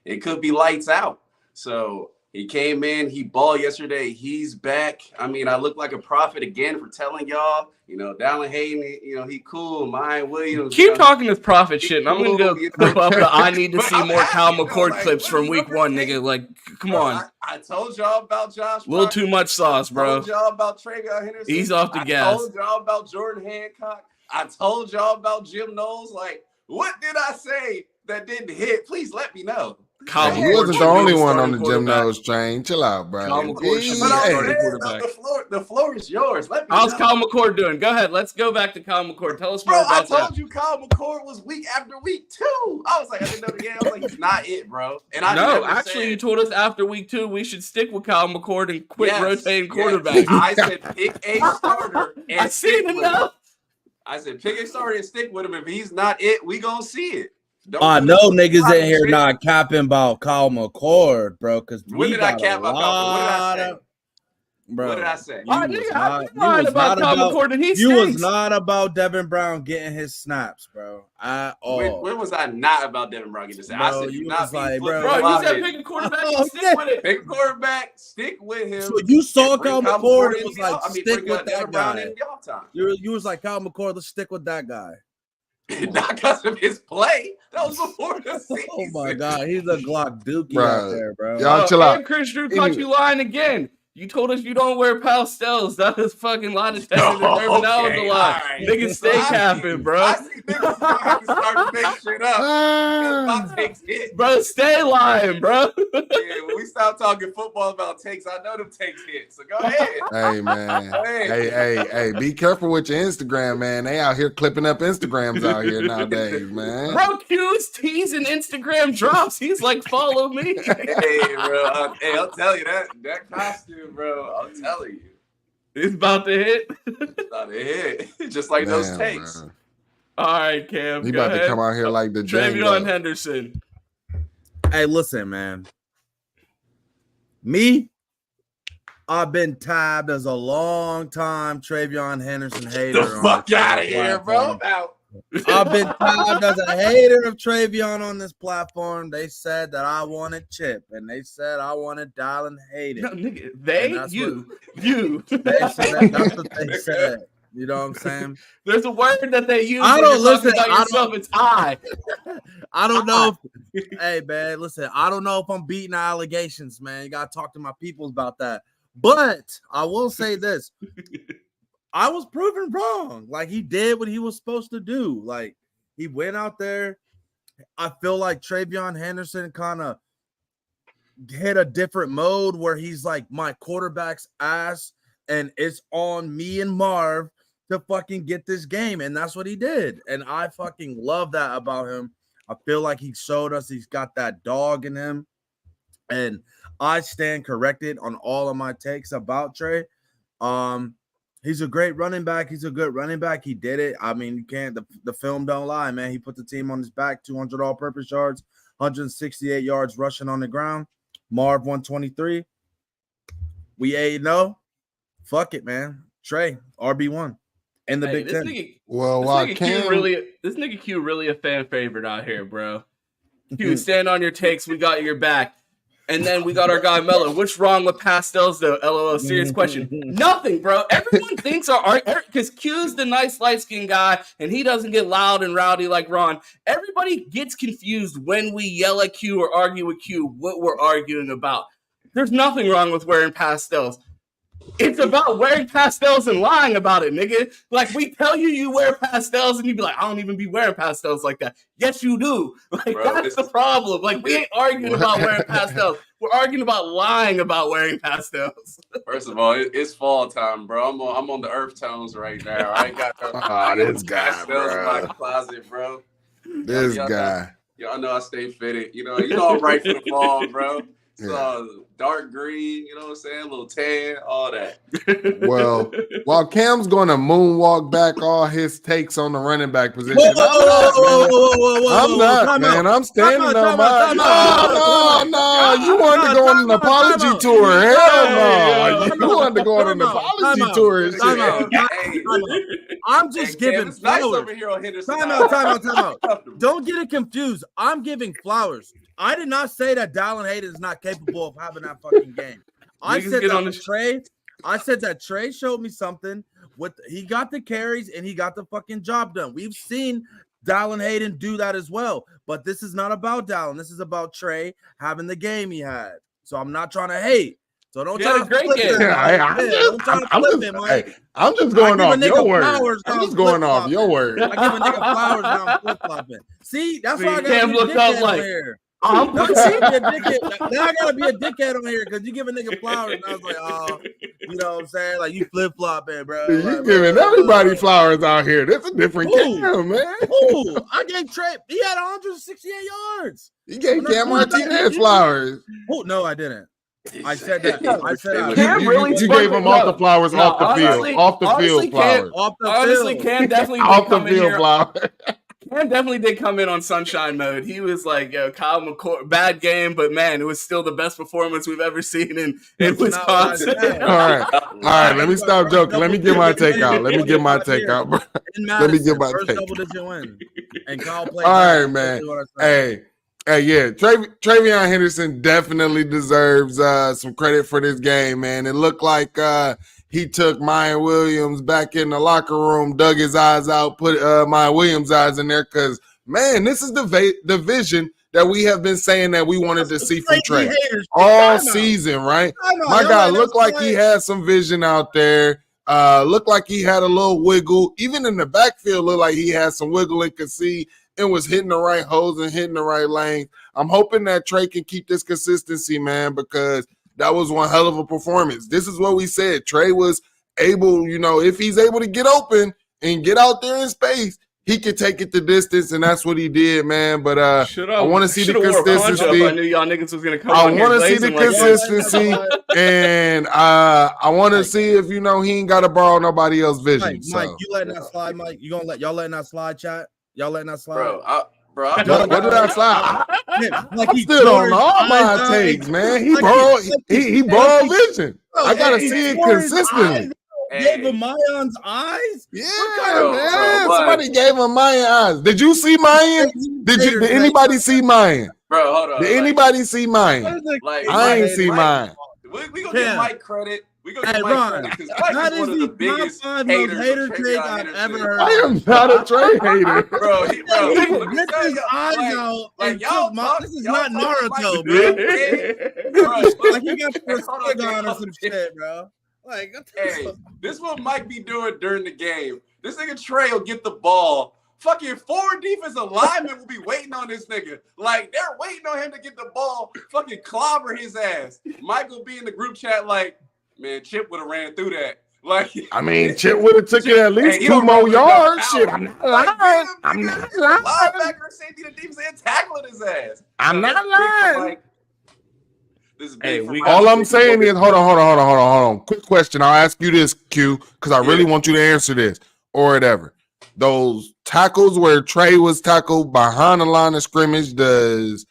it could be lights out. So he came in, he balled yesterday. He's back. I mean, I look like a prophet again for telling y'all, Dallin Hayden, he cool. Mine Williams. Keep talking this prophet shit, and I'm going to go up the I need to see more Kyle happy, McCord clips from week 1, nigga. Like, come on. I told y'all about Josh. A little too much sauce, bro. I told y'all about Travion Henderson. Ease off the gas. I told y'all about Jordan Hancock. I told y'all about Jim Knowles. Like, what did I say that didn't hit? Please let me know. Kyle, you wasn't the only one on the Jim Knowles train. Chill out, bro. Kyle McCord should be starting quarterback. The floor is yours. Let me How's know. Kyle McCord doing? Go ahead. Let's go back to Kyle McCord. Tell us more about that. I told you Kyle McCord was week after week 2. I was like, I didn't know the game. I was like, he's not it, bro. And you told us after week 2 we should stick with Kyle McCord and quit rotating quarterbacks. I said pick a starter and I seen enough. I said pick a starter and stick with him. If he's not it, we gonna see it. I know niggas in here not capping about Kyle McCord, bro. Because when did I cap about Kyle? What did I say? Bro, what did I say? You was not about Devin Brown getting his snaps, bro. At all. When was I not about Devin Brown getting his snaps? I said you not was like, bro, you said pick a quarterback and stick with it. Pick a quarterback, stick with him. So you saw Kyle McCord and was like, stick with that guy. You was like, Kyle McCord, let's stick with that guy. Not because of his play. That was before the season. Oh my God, he's a Glock Dookie out there, bro. Y'all chill out. Chris Drew caught you lying again. You told us you don't wear pastels. That was fucking lie detector. That was a lie. Right. Niggas stay capping, bro. I see niggas start to make shit up. My takes hit. Bro, stay lying, bro. Yeah, when we stop talking football about takes, I know them takes hit. So go ahead. Hey, man. Hey, be careful with your Instagram, man. They out here clipping up Instagrams out here nowadays, man. Bro, Q's teasing Instagram drops. He's like, follow me. Hey, bro. I'll tell you that costume. Bro, I'm telling you, it's about to hit. It's about to hit, just like those takes. Bro. All right, Cam. He about to come out here like the Travion Henderson. Hey, listen, man. Me, I've been tabbed as a long time Travion Henderson hater. The fuck out of here, bro. I've been tabbed as a hater of Travion on this platform. They said that I wanted Chip, and they said I wanted Dallin Hayden. No, nigga, you. They said that's what they said. You know what I'm saying? There's a word that they use. I don't listen. It's I. I don't know. Hey, man, listen. I don't know if I'm beating allegations, man. You gotta talk to my peoples about that. But I will say this. I was proven wrong. Like, he did what he was supposed to do. Like, he went out there. I feel like Travion Henderson kind of hit a different mode where he's like, my quarterback's ass, and it's on me and Marv to fucking get this game. And that's what he did. And I fucking love that about him. I feel like he showed us he's got that dog in him. And I stand corrected on all of my takes about Trey. He's a great running back. He's a good running back. He did it. I mean, you can't. The film don't lie, man. He put the team on his back. 200 all-purpose yards, 168 yards rushing on the ground. Marv 123. We 8-0. Fuck it, man. Trey RB1 in the Big Ten. This nigga Q really a fan favorite out here, bro. Q, stand on your takes. We got your back. And then we got our guy Mello. What's wrong with pastels, though? LOL. Serious question. Nothing, bro. Everyone thinks because Q's the nice light-skinned guy, and he doesn't get loud and rowdy like Ron. Everybody gets confused when we yell at Q or argue with Q what we're arguing about. There's nothing wrong with wearing pastels. It's about wearing pastels and lying about it, nigga. Like, we tell you wear pastels, and you be like, I don't even be wearing pastels like that. Yes, you do. Like, bro, that's the problem. Like, we ain't arguing about wearing pastels. We're arguing about lying about wearing pastels. First of all, it's fall time, bro. I'm on the earth tones right now. I ain't got this guy, pastels bro. in my closet, bro. This guy. Y'all know I stay fitted. You know I'm right for the fall, bro. So dark green, you know what I'm saying? A little tan, all that. Well, while Cam's going to moonwalk back all his takes on the running back position, I'm not, man. I'm standing on my. No. You wanted to go on an apology tour. Hell no. You wanted to go on an apology tour. I'm just giving flowers. Nice over here on Henderson. Time out. Don't get it confused. I'm giving flowers. I did not say that Dallin Hayden is not capable of having that fucking game. I said that Trey showed me something. He got the carries and he got the fucking job done. We've seen Dallin Hayden do that as well. But this is not about Dallin. This is about Trey having the game he had. So I'm not trying to hate. So don't try to flip it. I'm just going off your word. I'm just going off your word. I give a nigga flowers now. I'm flip flopping. See, that's why I got to look up like here. Now I gotta be a dickhead on here because you give a nigga flowers. And I was like, oh, you know what I'm saying? Like, you flip flopping, bro. You giving everybody flowers out here. That's a different game, man. I gave Trey. He had 168 yards. You gave Cam Martinez flowers. Oh no, I didn't. I said that. You gave him off the flowers, off the field, off the field flowers. Honestly, Cam definitely off the field flowers. Cam definitely did come in on sunshine mode. He was like, yo, Kyle McCord, bad game, but man, it was still the best performance we've ever seen in Wisconsin. All right. Let me stop joking. Let me get my take out. Bro. Let me get my take. First double-digit win. And Kyle played. All right, man. Hey, yeah. Travion Henderson definitely deserves some credit for this game, man. It looked like he took Mayan Williams back in the locker room, dug his eyes out, put Mayan Williams' eyes in there because, man, this is the vision that we have been saying that we wanted to see from Trey all season, right? My guy looked like he had some vision out there. Looked like he had a little wiggle. Even in the backfield, looked like he had some wiggle and could see and was hitting the right holes and hitting the right lane. I'm hoping that Trey can keep this consistency, man, because that was one hell of a performance. This is what we said. Trey was able, if he's able to get open and get out there in space, he could take it the distance, and that's what he did, man. But I want to see the consistency. I knew y'all niggas was gonna come. I want to see the consistency, and I want to see if he ain't got to borrow nobody else's vision. Mike, you letting that slide, Mike? You gonna let y'all letting that slide, chat? Y'all letting that slide, bro? What did I slide? I'm still on all my takes, man. He borrowed vision. I gotta see it consistently. Gave him Mayan's eyes? Yeah, man. Somebody gave him Mayan eyes. Did you see Mayan? Did anybody see Mayan? Bro, hold on. Did anybody see Mayan? I ain't see Mayan. We gonna give Mike credit. We gonna give Ron, Mike credit because Mike is one of the biggest hater take I've ever heard. I am not a Trey hater, bro. He ripped his eyes out and took this is not Naruto, bro. Like he got the on or some shit, bro. Like, hey, this is what Mike be doing during the game. This nigga Trey will get the ball. Fucking 4 defensive linemen will be waiting on this nigga. Like, they're waiting on him to get the ball, fucking clobber his ass. Mike will be in the group chat like, man, Chip would have ran through that. Like, I mean, Chip would have took it at least 2 more yards. Shit, I'm not lying. I'm not lying. Linebacker, safety, the defense, and tackling his ass. I'm not lying. This is big all I'm saying is, hold on. Quick question. I'll ask you this, Q, because I really want you to answer this or whatever. Those tackles where Trey was tackled behind the line of scrimmage, does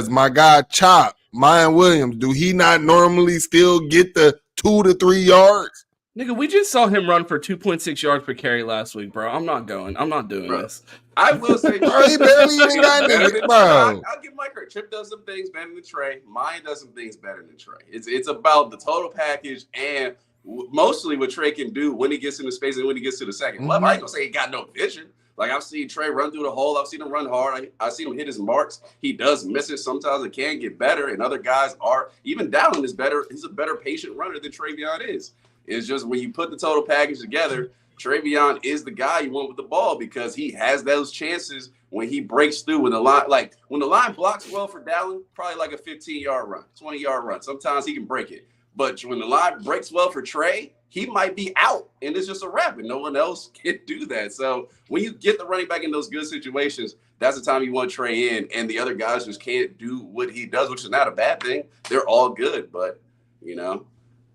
my guy Chop, Mayan Williams, do he not normally still get the 2 to 3 yards? Nigga, we just saw him run for 2.6 yards per carry last week, bro. I'm not doing this. I will say, Bro, he barely even got anything, bro. I'll give Mike credit. Trip does some things better than Trey. Mine does some things better than Trey. It's about the total package and mostly what Trey can do when he gets into space and when he gets to the second level. I ain't gonna say he got no vision. Like, I've seen Trey run through the hole. I've seen him run hard. I've seen him hit his marks. He does miss it. Sometimes it can get better, and other guys are. Even Dallin is better. He's a better patient runner than Travion is. It's just when you put the total package together, Travion is the guy you want with the ball because he has those chances when he breaks through. When the line blocks well for Dallin, probably like a 15-yard run, 20-yard run. Sometimes he can break it. But when the line breaks well for Trey, he might be out, and it's just a wrap, and no one else can do that. So when you get the running back in those good situations, that's the time you want Trey in, and the other guys just can't do what he does, which is not a bad thing. They're all good, but,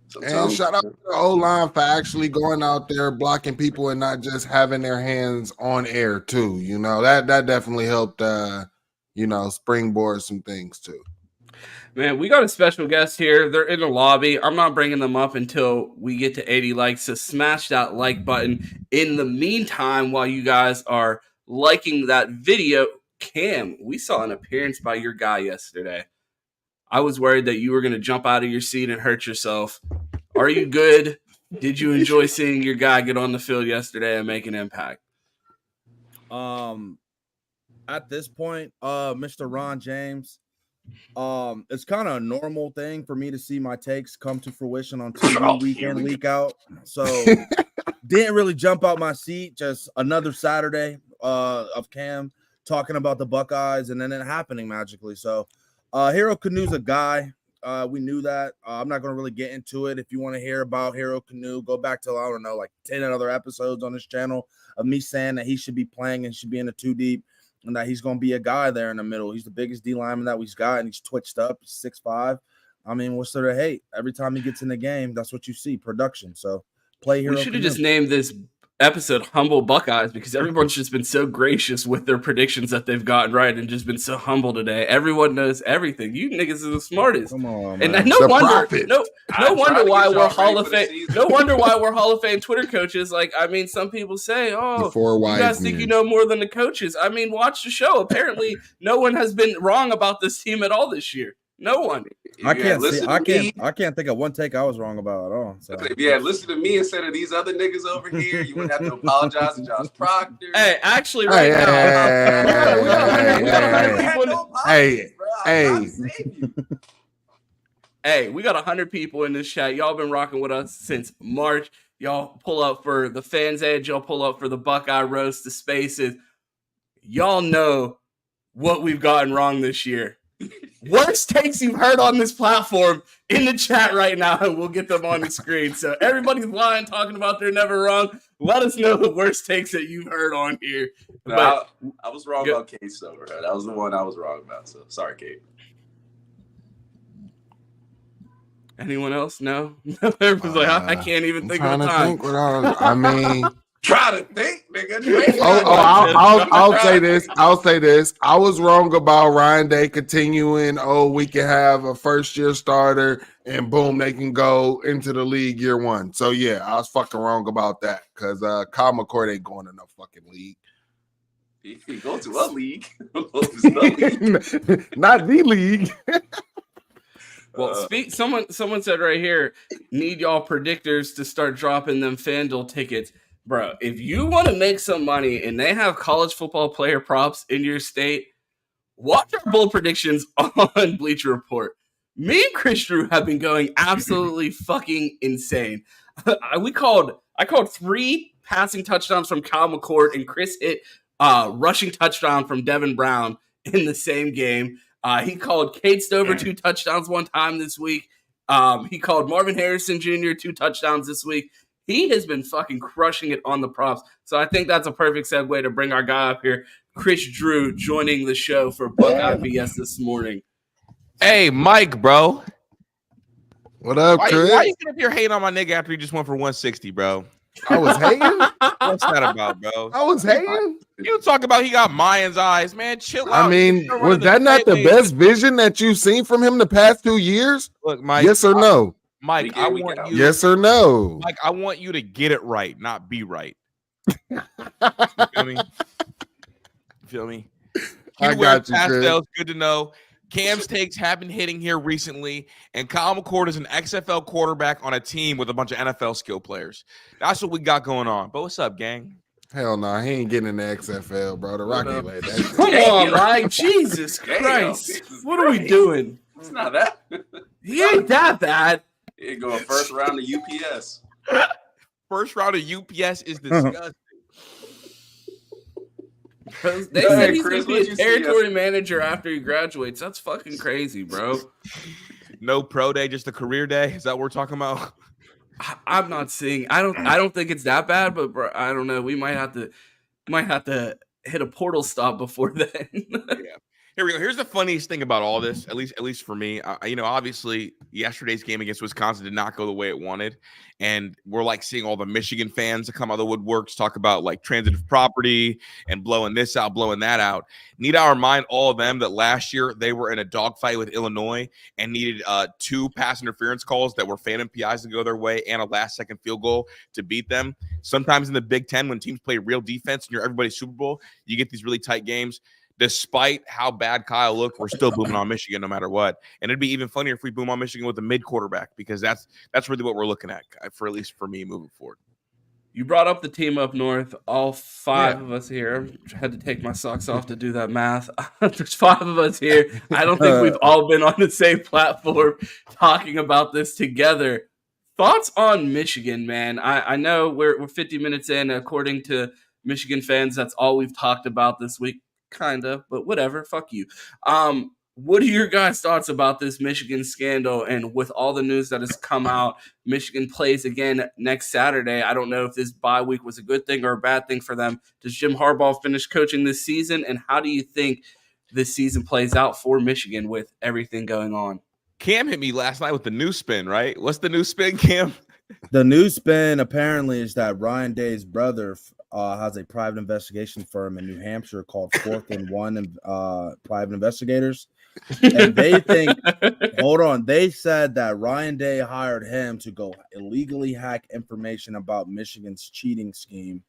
sometimes. And shout out to the O-line for actually going out there, blocking people, and not just having their hands on air, too. That definitely helped, springboard some things, too. Man, we got a special guest here. They're in the lobby. I'm not bringing them up until we get to 80 likes, so smash that like button. In the meantime, while you guys are liking that video, Cam, we saw an appearance by your guy yesterday. I was worried that you were going to jump out of your seat and hurt yourself. Are you good? Did you enjoy seeing your guy get on the field yesterday and make an impact? At this point, Mr. Ron James, it's kind of a normal thing for me to see my takes come to fruition on TV week in, week out. So didn't really jump out my seat. Just another Saturday of Cam talking about the Buckeyes and then it happening magically. So Hero Canoe's a guy. We knew that. I'm not going to really get into it. If you want to hear about Hero Canoe, go back to, I don't know, like 10 other episodes on this channel of me saying that he should be playing and should be in the 2 deep. And that he's going to be a guy there in the middle. He's the biggest D lineman that we've got, and he's twitched up. He's 6'5". I mean, what's there to hate? Every time he gets in the game, that's what you see, production. So play Hero. We should have just named this episode Humble Buckeyes because everyone's just been so gracious with their predictions that they've gotten right and just been so humble today. Everyone knows everything. You niggas are the smartest. Come on, man. And no wonder why we're Hall of Fame. No wonder why we're Hall of Fame Twitter coaches. Like, I mean, some people say, "Oh, you guys think you know more than the coaches." I mean, watch the show. Apparently, no one has been wrong about this team at all this year. No one. I can't think of one take I was wrong about at all. So. If you had listened to me instead of these other niggas over here, you wouldn't have to apologize to Josh Proctor. Hey, actually, right Hey, we got 100 people in this chat. Y'all been rocking with us since March. Y'all pull up for the Fans Edge. Y'all pull up for the Buckeye Roast, the Spaces. Y'all know what we've gotten wrong this year. Worst takes you've heard on this platform in the chat right now, and we'll get them on the screen. So everybody's lying, talking about they're never wrong. Let us know the worst takes that you've heard on here. No, I was wrong about Kate Silver. That was the one I was wrong about. So sorry, Kate. Anyone else? No? Everyone's like, I can't even think of a time. Try to think, nigga. I'll say this. I was wrong about Ryan Day continuing. We can have a first-year starter, and boom, they can go into the league year one. So, yeah, I was fucking wrong about that because Kyle McCord ain't going to no fucking league. He goes to a league. Not the league. Well, someone said right here, need y'all predictors to start dropping them FanDuel tickets. Bro, if you want to make some money and they have college football player props in your state, watch our bold predictions on Bleacher Report. Me and Chris Drew have been going absolutely fucking insane. I called 3 passing touchdowns from Kyle McCord, and Chris hit rushing touchdown from Devin Brown in the same game. He called Cade Stover 2 touchdowns one time this week. He called Marvin Harrison Jr. 2 touchdowns this week. He has been fucking crushing it on the props. So I think that's a perfect segue to bring our guy up here, Chris Drew, joining the show for Buckeye BS this morning. Hey, Mike, bro. What up, Chris? Why you get up here hating on my nigga after he just went for 160, bro? I was hating? What's that about, bro? I was hating? You talk about he got Mayan's eyes, man. Chill out. I mean, was that not the best vision that you've seen from him the past 2 years? Look, Mike. Yes or no? Mike, Week I in, week want out. you. Yes or no? Mike, I want you to get it right, not be right. You feel me? Feel me? I Hugh wears got you, Chris. pastels. Good to know. Cam's takes have been hitting here recently, and Kyle McCord is an XFL quarterback on a team with a bunch of NFL skill players. That's what we got going on. But what's up, gang? Hell no, he ain't getting in the XFL, bro. The Rock ain't let that shit. Come Damn. on, Mike. Jesus Damn, Christ. Jesus What are we Christ. doing? It's not that. He ain't that bad. It going first round to UPS. First round of UPS is disgusting. They Go said ahead, he's Chris, going what to you be a see territory manager after he graduates. That's fucking crazy, bro. No pro day, just a career day. Is that what we're talking about? I'm not seeing. I don't think it's that bad, but bro, I don't know. We might have to hit a portal stop before then. Yeah. Here we go. Here's the funniest thing about all this, at least for me. Obviously, yesterday's game against Wisconsin did not go the way it wanted, and we're like seeing all the Michigan fans that come out of the woodworks talk about like transitive property and blowing this out, blowing that out. Need to remind all of them that last year they were in a dogfight with Illinois and needed 2 pass interference calls that were phantom PIs to go their way and a last-second field goal to beat them. Sometimes in the Big Ten, when teams play real defense and you're everybody's Super Bowl, you get these really tight games. Despite how bad Kyle looked, we're still booming on Michigan no matter what. And it'd be even funnier if we boom on Michigan with a mid quarterback, because that's really what we're looking at, for at least for me moving forward. You brought up the team up north. All 5 of us here. I had to take my socks off to do that math. There's 5 of us here. I don't think we've all been on the same platform talking about this together. Thoughts on Michigan, man? I know we're 50 minutes in. According to Michigan fans, that's all we've talked about this week. Kind of, but whatever. Fuck you. What are your guys' thoughts about this Michigan scandal? And with all the news that has come out, Michigan plays again next Saturday. I don't know if this bye week was a good thing or a bad thing for them. Does Jim Harbaugh finish coaching this season? And how do you think this season plays out for Michigan with everything going on? Cam hit me last night with the new spin, right? What's the new spin, Cam? The new spin apparently is that Ryan Day's brother has a private investigation firm in New Hampshire called 4th and 1 and Private Investigators. And they think, hold on, they said that Ryan Day hired him to go illegally hack information about Michigan's cheating scheme.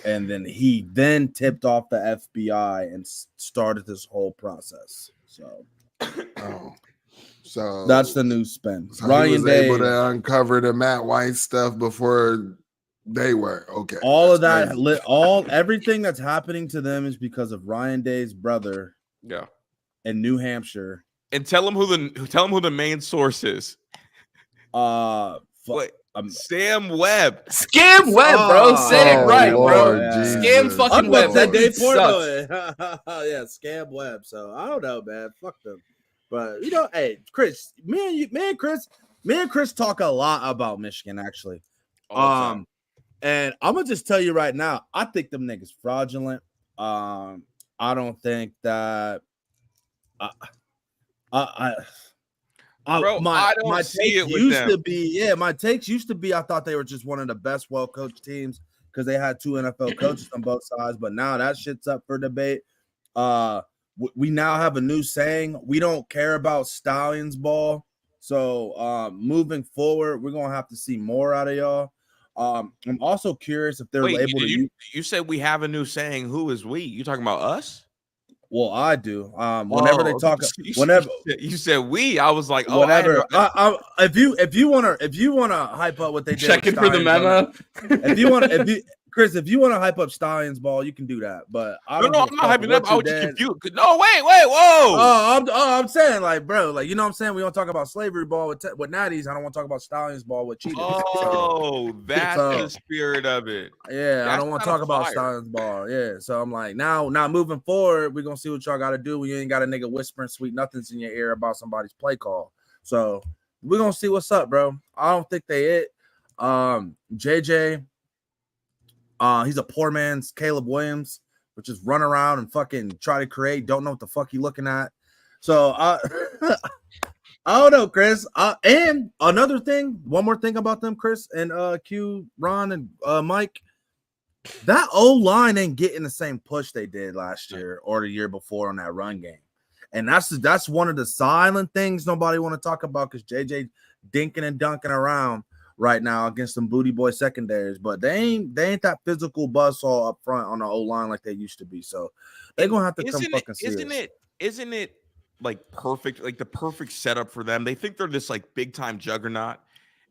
And then he tipped off the FBI and started this whole process. So that's the new spin. So Ryan he was Day able to uncover the Matt White stuff before they were. Okay. All of that, everything that's happening to them is because of Ryan Day's brother. Yeah. In New Hampshire. And tell them who the main source is. Sam Webb. Scam Webb, bro. Say it right, Lord, bro. Jesus. Scam fucking Webb. That dude sucks. Yeah, Scam Webb. So I don't know, man. Fuck them. But hey, Chris, me and Chris talk a lot about Michigan, actually. And I'm gonna just tell you right now, I think them niggas fraudulent. I don't think that. My takes used to be I thought they were just one of the best well-coached teams because they had 2 NFL coaches on both sides, but now that shit's up for debate. We now have a new saying: we don't care about Stallions ball. So moving forward, we're gonna have to see more out of y'all. I'm also curious if they're able to. You said we have a new saying. Who is we? You talking about us? Well, I do. Whenever they talk, you said we, I was like, whatever. If you wanna hype up what they did, checking for the memo. If you want to hype up Stallions ball, you can do that. But I'm not hyping up. I was just confused. No, wait, whoa. I'm saying, like, bro, like, you know what I'm saying? We don't talk about slavery ball with natties. I don't want to talk about Stallions ball with cheaters. That's the spirit of it. Yeah, I don't want to talk about Stallions ball. Yeah, so I'm like, now moving forward, we're gonna see what y'all got to do when you ain't got a nigga whispering sweet nothings in your ear about somebody's play call. So we're gonna see what's up, bro. I don't think they it. JJ. He's a poor man's Caleb Williams, which is run around and fucking try to create, don't know what the fuck he looking at. So I don't know, Chris. And another thing, one more thing about them, Chris and Q, Ron, and Mike. That O-line ain't getting the same push they did last year or the year before on that run game. And that's one of the silent things nobody want to talk about because JJ dinking and dunking around right now against some booty boy secondaries, but they ain't that physical buzzsaw up front on the O line like they used to be. So they're gonna have to come fucking serious. Isn't it like perfect, like the perfect setup for them? They think they're this like big time juggernaut,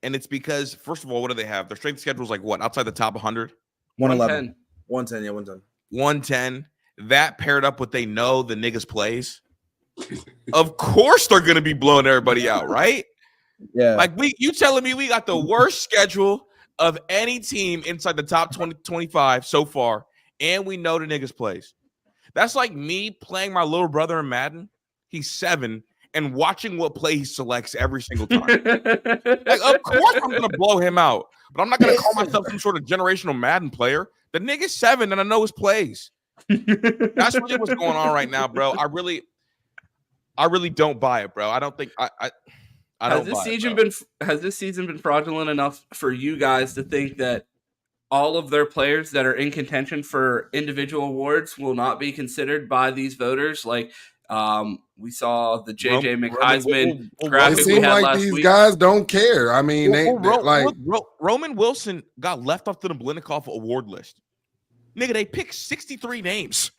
and it's because first of all, what do they have? Their strength schedule is like what, outside the top 100? 111, 110, yeah, 110. 110. That paired up with they know the niggas plays. Of course they're gonna be blowing everybody out, right? Yeah. Like you telling me we got the worst schedule of any team inside the top 20, 25 so far, and we know the niggas plays. That's like me playing my little brother in Madden. He's 7 and watching what play he selects every single time. Like, of course I'm gonna blow him out, but I'm not gonna call myself some sort of generational Madden player. The nigga's 7 and I know his plays. That's really what's going on right now, bro. I really don't buy it, bro. I don't think I don't Has this season been fraudulent enough for you guys to think that all of their players that are in contention for individual awards will not be considered by these voters? Like we saw the JJ McHeisman graphic. It seems like these guys don't care. I mean, Roman Wilson got left off the Blinokoff award list. Nigga, they picked 63 names.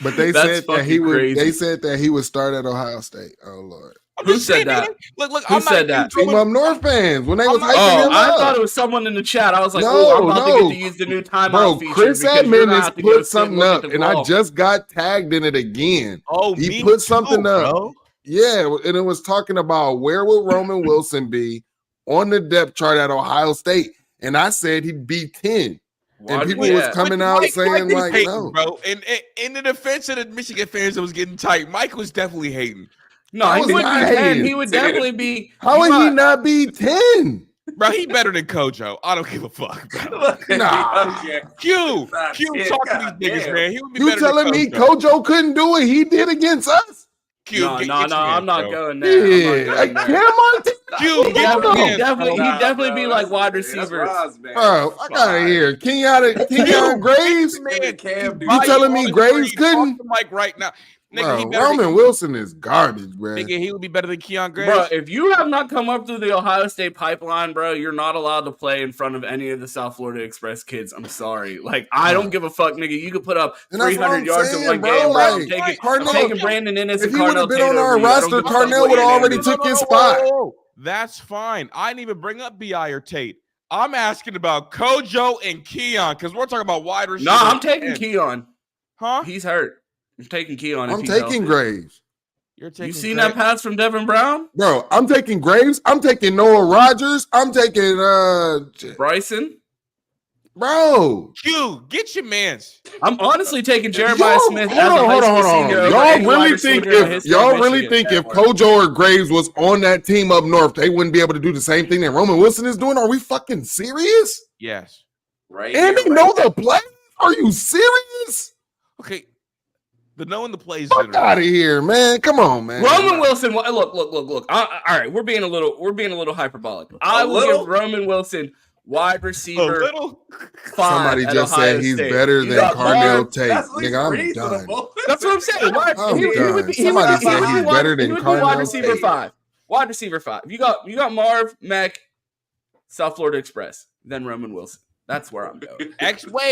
But they said that he would. Crazy. They said that he would start at Ohio State. Oh Lord, who said that? Look, who said that? Team Up North fans when they was hyping him up. I thought it was someone in the chat. I was like, I'm about to get to use the new timeout feature. Chris Edmonds put something up, and I just got tagged in it again. Oh, he put something up. Bro. Yeah, and it was talking about where would Roman Wilson be on the depth chart at Ohio State, and I said he'd be 10. And people was coming out saying like, hating, no, bro. And in the defense of the Michigan fans that was getting tight, Mike was definitely hating. No, he wouldn't be 10. He would definitely be. How would he not be 10? Bro, he better than Kojo. I don't give a fuck, bro. Nah. Q, talk to these niggas, man. He would be you better telling than me Kojo couldn't do it? He did against us. Q, no, I'm not going there. Yeah, He'd definitely be like wide receiver. Bro, I gotta hear Kenyon Graves. You telling me Graves couldn't? Mike right now. Nigga, bro, Roman Wilson is garbage, bro. Nigga, he would be better than Keon Graves. Bro, if you have not come up through the Ohio State pipeline, bro, you're not allowed to play in front of any of the South Florida Express kids. I'm sorry. Like, I don't give a fuck, nigga. You could put up 300 yards in one game, bro. I'm taking Brandon Ennis and Carnell. If he would have been on our roster, Carnell would have already took his spot. That's fine. I didn't even bring up B.I. or Tate. I'm asking about Kojo and Keon because we're talking about wide receivers. No, I'm taking Keon. Huh? He's hurt. I'm taking Keon. I'm taking Graves. You're taking. You seen that pass from Devin Brown? Bro, I'm taking Graves. I'm taking Noah Rogers. I'm taking Bryson. Bro. Q, get your mans. I'm honestly taking Jeremiah Smith as a high school senior. Y'all really think if Kojo or Graves was on that team up north, they wouldn't be able to do the same thing that Roman Wilson is doing? Are we fucking serious? Yes. Right. And they know the play? Are you serious? Okay. The knowing the plays. Fuck out of here, man. Come on, man. Roman Wilson. Look. All right, we're being a little hyperbolic. I will give Roman Wilson wide receiver 5. Somebody just said he's better than Carnell Tate. Nigga, I'm done. That's what I'm saying. Somebody said he's better than Carnell wide receiver 5. Wide receiver 5. You got Marv, Mac, South Florida Express, then Roman Wilson. That's where I'm going.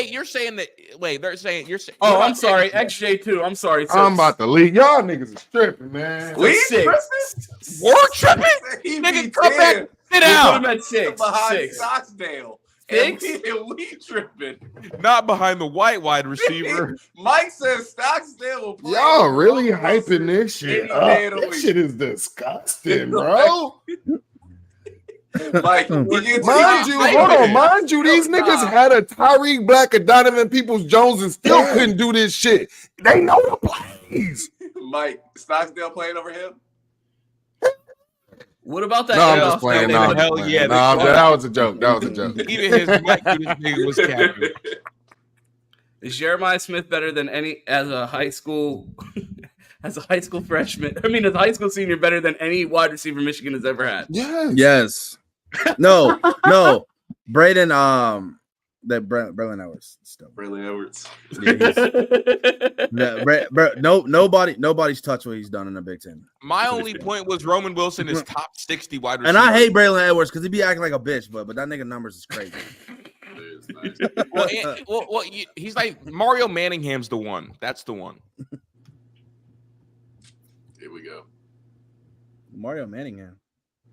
You're saying that. They're saying you're saying. Oh, I'm sorry. XJ2. I'm sorry. So I'm about to leave. Y'all niggas is tripping, man. We tripping? We're tripping? Nigga, come back. Sit down. Put him at 6. Behind Stocksdale. 6? And we tripping. Not behind the wide receiver. Mike says Stocksdale will play. Y'all really hyping this shit up. This shit is disgusting, bro. Like, mind you, these niggas had a Tyreek Black, a Donovan Peoples-Jones, and still couldn't do this shit. They know the plays. Mike, Stocksdale playing over him? What about that? No, I'm just playing. That was a joke. Even his mic was capping. Is Jeremiah Smith better than any as a high school freshman? I mean, as a high school senior, better than any wide receiver Michigan has ever had? Yes. Yes. No. Braden, That Braylon Edwards still. Braylon Edwards. Nobody's touched what he's done in the Big Ten. My only point was Roman Wilson is top 60 wide receiver. And I hate Braylon Edwards because he be acting like a bitch, but that nigga numbers is crazy. Nice. He's like Mario Manningham's the one. That's the one. Here we go. Mario Manningham.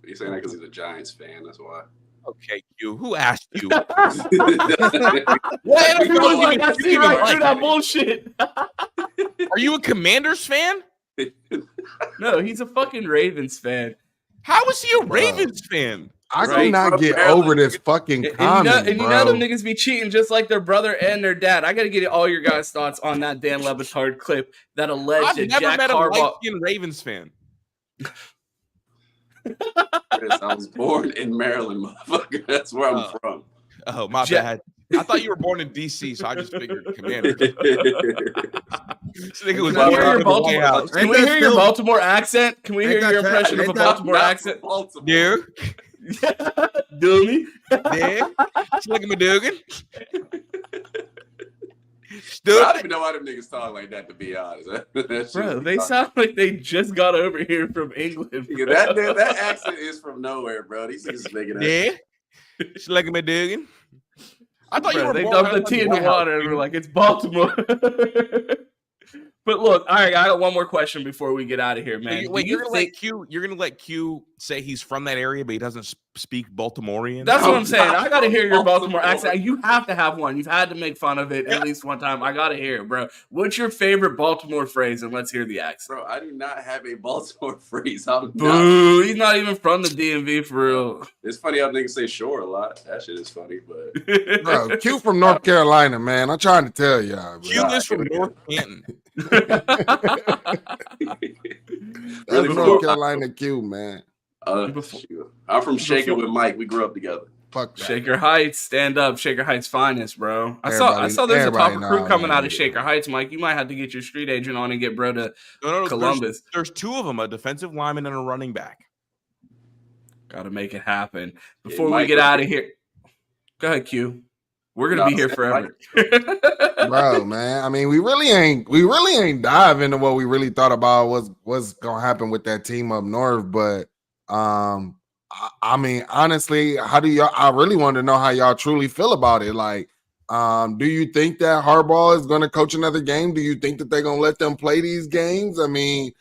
He's saying that because he's a Giants fan. That's why. Okay, you. Who asked you? What? I see right through that bullshit. Are you a Commanders fan? No, he's a fucking Ravens fan. How is he a Ravens fan? I cannot get over this fucking comment, and you know them niggas be cheating just like their brother and their dad. I got to get all your guys' thoughts on that Dan Le Batard clip that alleged that I've never Jack met a Harbaugh. light-skinned Ravens fan. Chris, I was born in Maryland, motherfucker. That's where I'm from. Oh, my bad. I thought you were born in D.C., so I just figured Commander. Can we hear your Baltimore accent? Can we hear your impression of a Baltimore accent? Yeah. Dummy. Yeah. Look at me, Dugan. I don't even know why them niggas talk like that, to be honest. Bro, they sound like they just got over here from England. Yeah, that accent is from nowhere, bro. These niggas making that. Yeah. Just look at me, Dugan. I thought you were They born dumped the tea in the water and were like, it's Baltimore. But look, all right, I got one more question before we get out of here, man. Wait, you're gonna let Q say he's from that area, but he doesn't speak Baltimorean? That's what I'm saying. I gotta hear your Baltimore accent. You have to have one. You've had to make fun of it at least one time. I gotta hear it, bro. What's your favorite Baltimore phrase? And let's hear the accent. Bro, I do not have a Baltimore phrase. Boo! He's not even from the DMV for real. It's funny how niggas say "sure" a lot. That shit is funny, but bro, Q from North Carolina, man. I'm trying to tell y'all. Q is from North Canton. Really, North Carolina Q, man. I'm from Shaker with Mike. We grew up together. Fuck that. Shaker Heights, stand up. Shaker Heights finest, bro. I saw there's a top recruit coming out of Shaker Heights, Mike. You might have to get your street agent on and get bro to Columbus. There's two of them, a defensive lineman and a running back. Got to make it happen. Before we get out of here, go ahead, Q. We're gonna be here forever, bro. Man, I mean, we really ain't dive into what we really thought about what's gonna happen with that team up north. But I mean, honestly, how do y'all? I really want to know how y'all truly feel about it. Like, do you think that Harbaugh is gonna coach another game? Do you think that they're gonna let them play these games? I mean,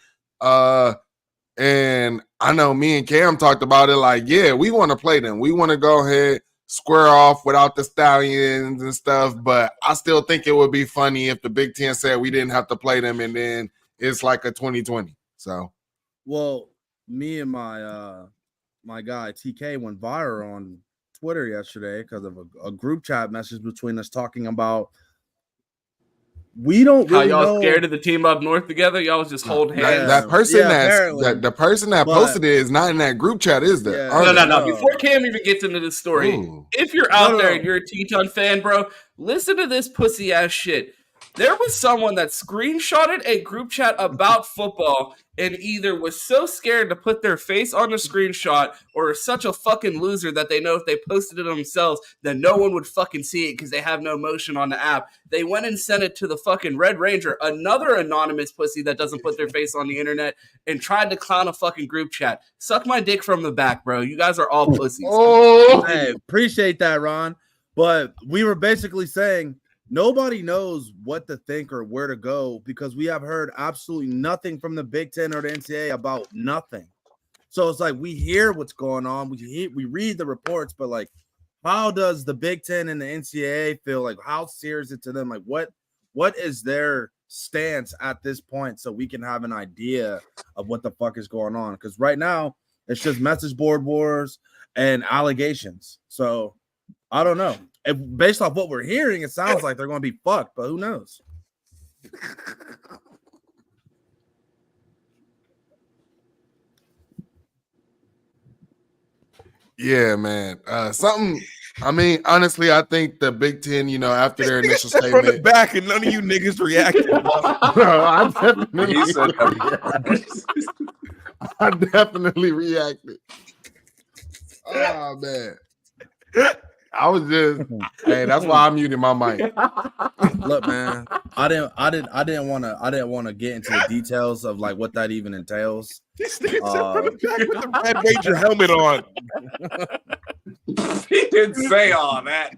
and I know me and Cam talked about it. Like, yeah, we want to play them. We want to go ahead, square off without the Stallions and stuff, but I still think it would be funny if the Big Ten said we didn't have to play them and then it's like a 2020. So, well, me and my guy TK went viral on Twitter yesterday because of a group chat message between us talking about we don't really how y'all know. Scared of the team up north together. Y'all was just holding hands. That person the person that posted it is not in that group chat, is there? Yeah. No. Before Cam even gets into the story, if you're out there and you're a Teton fan, bro, listen to this pussy ass shit. There was someone that screenshotted a group chat about football and either was so scared to put their face on the screenshot or is such a fucking loser that they know if they posted it themselves that no one would fucking see it because they have no emotion on the app. They went and sent it to the fucking Red Ranger, another anonymous pussy that doesn't put their face on the internet, and tried to clown a fucking group chat. Suck my dick from the back, bro. You guys are all pussies. Hey, appreciate that, Ron. But we were basically saying nobody knows what to think or where to go because we have heard absolutely nothing from the Big Ten or the NCAA about nothing. So it's like we hear what's going on. We read the reports, but like, how does the Big Ten and the NCAA feel? Like, how serious is it to them? Like, what is their stance at this point so we can have an idea of what the fuck is going on? Because right now, it's just message board wars and allegations. So I don't know. Based off what we're hearing, it sounds like they're going to be fucked, but who knows? Yeah, man. I mean, honestly, I think the Big Ten, after their initial statement, from the back, and none of you niggas reacted. I definitely reacted. Oh man. I was just, hey, that's why I muted my mic. Look, man, I didn't want to get into the details of like what that even entails. He stands up from the back with the Red Ranger helmet on. He didn't say all that.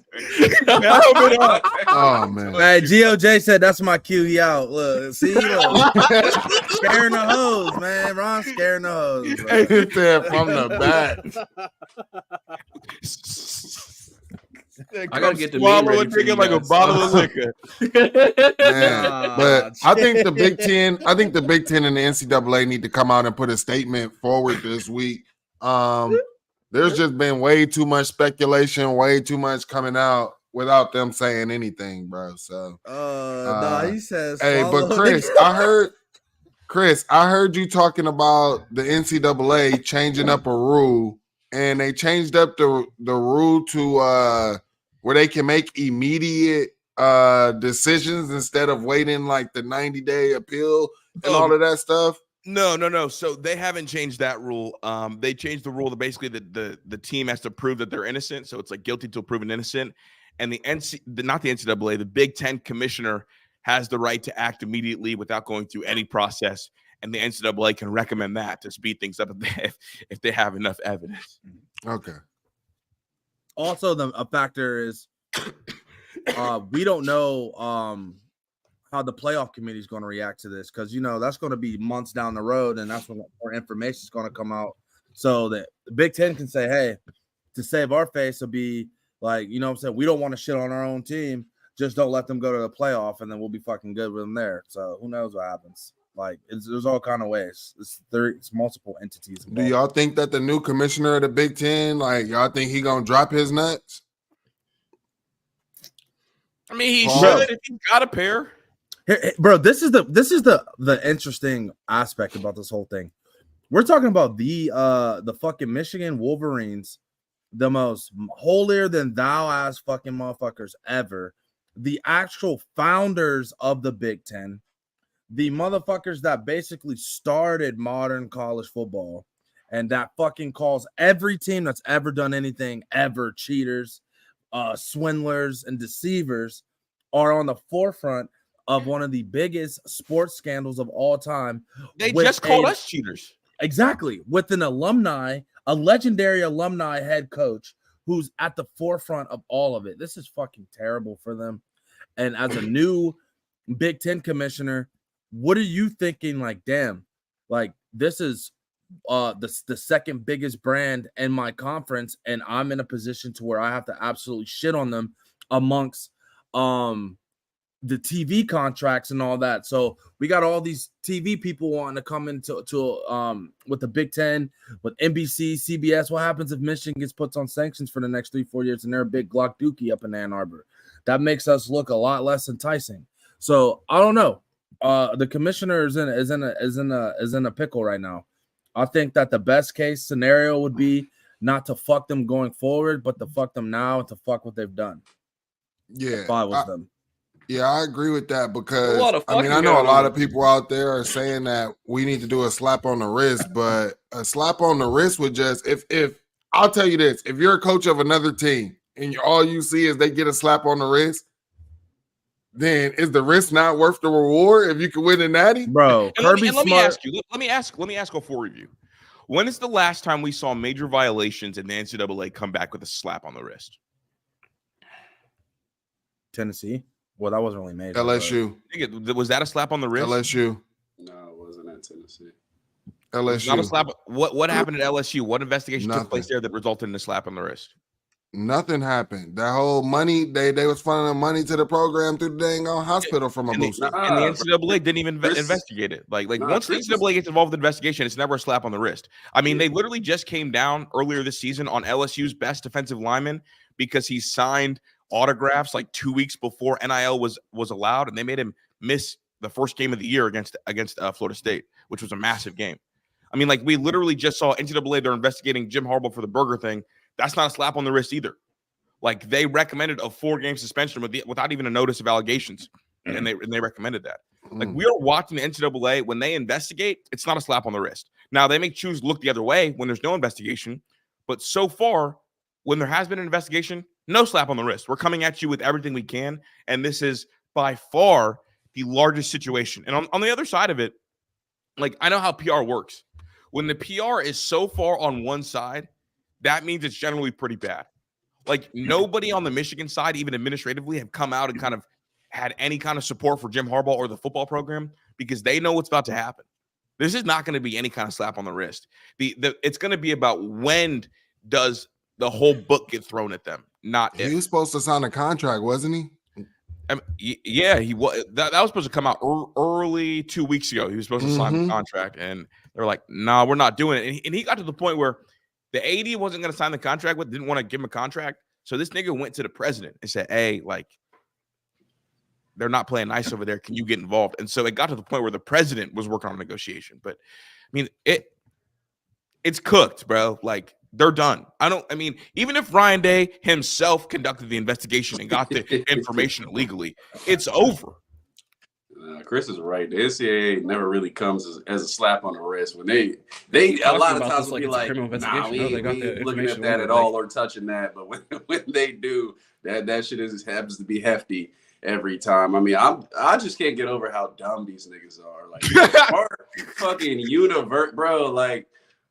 Helmet on. Oh man. Hey, GOJ said that's my cue. He out. Look, see, look. Scaring the hoes, man. Ron scaring the hoes. Bro. He said from the back. I gotta get the swallow meat ready and for drink you it like a guys. bottle of liquor. Man, but I think the Big Ten and the NCAA need to come out and put a statement forward this week. There's just been way too much speculation, way too much coming out without them saying anything, bro. So he says, hey, but Chris, I heard you talking about the NCAA changing up a rule, and they changed up the rule to where they can make immediate decisions instead of waiting like the 90-day appeal and all of that stuff. No. So they haven't changed that rule. They changed the rule that basically the team has to prove that they're innocent. So it's like guilty till proven innocent. And not the NCAA, the Big Ten commissioner has the right to act immediately without going through any process. And the NCAA can recommend that to speed things up if they have enough evidence. Okay. Also, a factor is we don't know how the playoff committee is going to react to this, because that's going to be months down the road, and that's when more information is going to come out. So that the Big Ten can say, hey, to save our face, will be like, what I'm saying, we don't want to shit on our own team. Just don't let them go to the playoff, and then we'll be fucking good with them there. So who knows what happens? Like, there's all kind of ways. It's multiple entities involved. Do y'all think that the new commissioner of the Big Ten, like, y'all think he gonna drop his nuts? I mean, he should if he got a pair. Here, bro, this is the interesting aspect about this whole thing. We're talking about the fucking Michigan Wolverines, the most holier than thou ass fucking motherfuckers ever. The actual founders of the Big Ten, the motherfuckers that basically started modern college football, and that fucking calls every team that's ever done anything ever cheaters, swindlers, and deceivers, are on the forefront of one of the biggest sports scandals of all time. They just called us cheaters. Exactly. With a legendary alumni head coach who's at the forefront of all of it. This is fucking terrible for them. And as a new Big Ten commissioner, what are you thinking? Like, damn, like this is the second biggest brand in my conference, and I'm in a position to where I have to absolutely shit on them amongst the TV contracts and all that. So we got all these TV people wanting to come into with the Big Ten, with NBC, CBS. What happens if Michigan gets put on sanctions for the next 3-4 years and they're a big Glock Dookie up in Ann Arbor? That makes us look a lot less enticing. So I don't know. The commissioner is in a pickle right now. I think that the best case scenario would be not to fuck them going forward, but to fuck them now and to fuck what they've done. Yeah, if I was them. Yeah, I agree with that, because I know a lot of people out there are saying that we need to do a slap on the wrist, but a slap on the wrist would just if I'll tell you this, if you're a coach of another team and all you see is they get a slap on the wrist, then is the risk not worth the reward if you can win a natty? Bro, let me ask all four of you. When is the last time we saw major violations in the NCAA come back with a slap on the wrist? Tennessee. Well, that wasn't really major. LSU. Was that a slap on the wrist? LSU. No, it wasn't at Tennessee. LSU. Not a slap. What happened at LSU? What investigation Nothing. took place there that resulted in a slap on the wrist? Nothing happened. That whole money, they was funneling money to the program through the dang on hospital from a booster. And the NCAA didn't even investigate it. Once the NCAA gets involved in the investigation, it's never a slap on the wrist. I mean, they literally just came down earlier this season on LSU's best defensive lineman because he signed autographs like 2 weeks before NIL was allowed, and they made him miss the first game of the year against Florida State, which was a massive game. I mean, we literally just saw NCAA, they're investigating Jim Harbaugh for the burger thing. That's not a slap on the wrist either. They recommended a 4-game suspension without even a notice of allegations, and they recommended that. We are watching the NCAA when they investigate. It's not a slap on the wrist. Now they may choose to look the other way when there's no investigation, but so far, when there has been an investigation, No slap on the wrist. We're coming at you with everything we can, and this is by far the largest situation. And on the other side of it, like, I know how PR works. When the PR is so far on one side, that means it's generally pretty bad. Like, nobody on the Michigan side, even administratively, have come out and kind of had any kind of support for Jim Harbaugh or the football program because they know what's about to happen. This is not going to be any kind of slap on the wrist. It's going to be about when does the whole book get thrown at them, not if. He was supposed to sign a contract, wasn't he? Yeah, he was. That was supposed to come out early 2 weeks ago. He was supposed to sign the contract, and they were like, "No, we're not doing it." And he got to the point where the AD wasn't going to sign the contract with, didn't want to give him a contract. So this nigga went to the president and said, "Hey, like, they're not playing nice over there. Can you get involved?" And so it got to the point where the president was working on a negotiation. But I mean, it's cooked, bro. Like, they're done. Even if Ryan Day himself conducted the investigation and got the information illegally, it's over. Chris is right. The NCAA never really comes as a slap on the wrist. When they a lot of times will be like, nah, we ain't looking at that at all or touching that. But when they do, that shit happens to be hefty every time. I mean, I just can't get over how dumb these niggas are. Like, our fucking universe, bro. Like,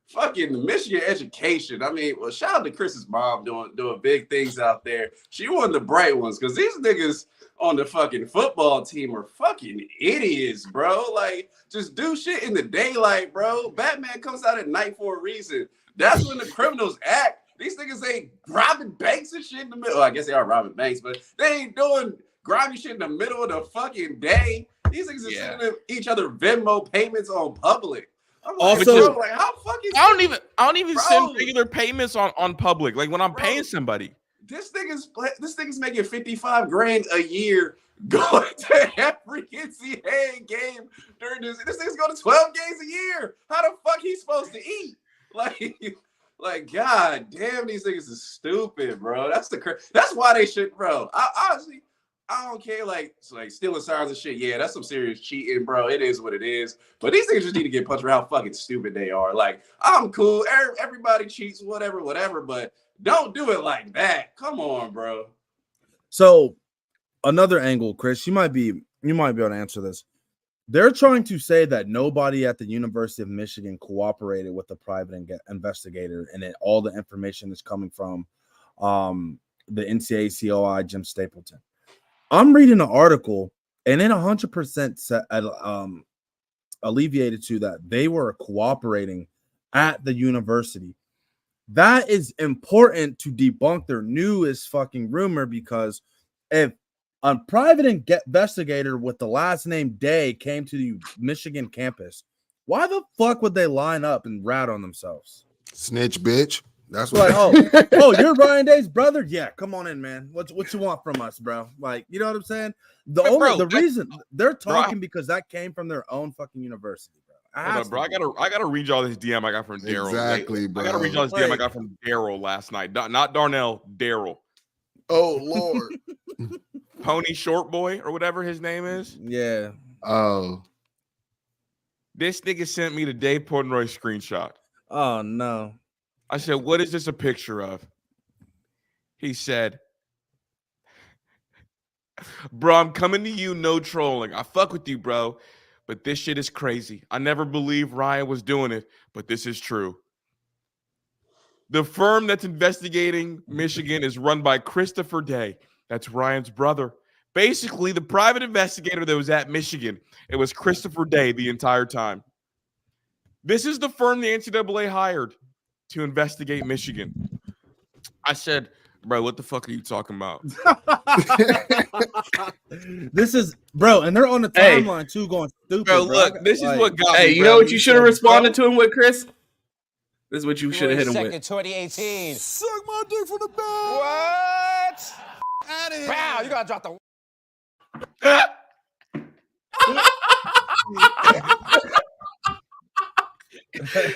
fucking Michigan education. I mean, well, shout out to Chris's mom doing big things out there. She one of the bright ones because these niggas on the fucking football team are fucking idiots, bro. Like, just do shit in the daylight, bro. Batman comes out at night for a reason. That's when the criminals act. These niggas ain't robbing banks and shit in the middle. Well, I guess they are robbing banks, but they ain't doing grimy shit in the middle of the fucking day. These niggas are sending each other Venmo payments on public. Also, like, how fucking I don't even send regular payments on public. Like, when I'm paying somebody. This nigga's making $55,000 a year going to every NCAA game during this. This nigga's going to 12 games a year. How the fuck he supposed to eat? Like, god damn, these niggas is stupid, bro. That's why they should, bro. Honestly, I don't care, like stealing signs and shit. Yeah, that's some serious cheating, bro. It is what it is. But these niggas just need to get punched for how fucking stupid they are. Like, I'm cool. Everybody cheats, whatever, but don't do it like that. Come on, bro. So, another angle, Chris, you might be able to answer this. They're trying to say that nobody at the University of Michigan cooperated with the private investigator, and that all the information is coming from the NCAA COI, Jim Stapleton. I'm reading an article, and it 100% alleviated to that they were cooperating at the university. That is important to debunk their newest fucking rumor, because if a private investigator with the last name Day came to the Michigan campus, why the fuck would they line up and rat on themselves? Snitch, bitch. That's what. Oh, you're Ryan Day's brother? Yeah, come on in, man. What you want from us, bro? Like, you know what I'm saying? The reason they're talking because that came from their own fucking university, bro. Hold on, bro. I gotta read y'all this DM I got from Daryl. Exactly, bro. I gotta read y'all this DM I got from Daryl last night. Not Darnell, Daryl. Oh Lord. Pony Short Boy or whatever his name is. Yeah. Oh. This nigga sent me the Dave Portnoy screenshot. Oh no. I said, what is this a picture of? He said, bro, I'm coming to you, no trolling. I fuck with you, bro, but this shit is crazy. I never believed Ryan was doing it, but this is true. The firm that's investigating Michigan is run by Christopher Day. That's Ryan's brother. Basically, the private investigator that was at Michigan, it was Christopher Day the entire time. This is the firm the NCAA hired to investigate Michigan. I said, bro, what the fuck are you talking about? This is, bro, and they're on the timeline too, going stupid. Bro, look, this is what got me. Hey, you know what you should have responded to him with, Chris? This is what you should have hit him with. 2018. Suck my dick from the back. What? Out of here. Wow, you gotta drop the.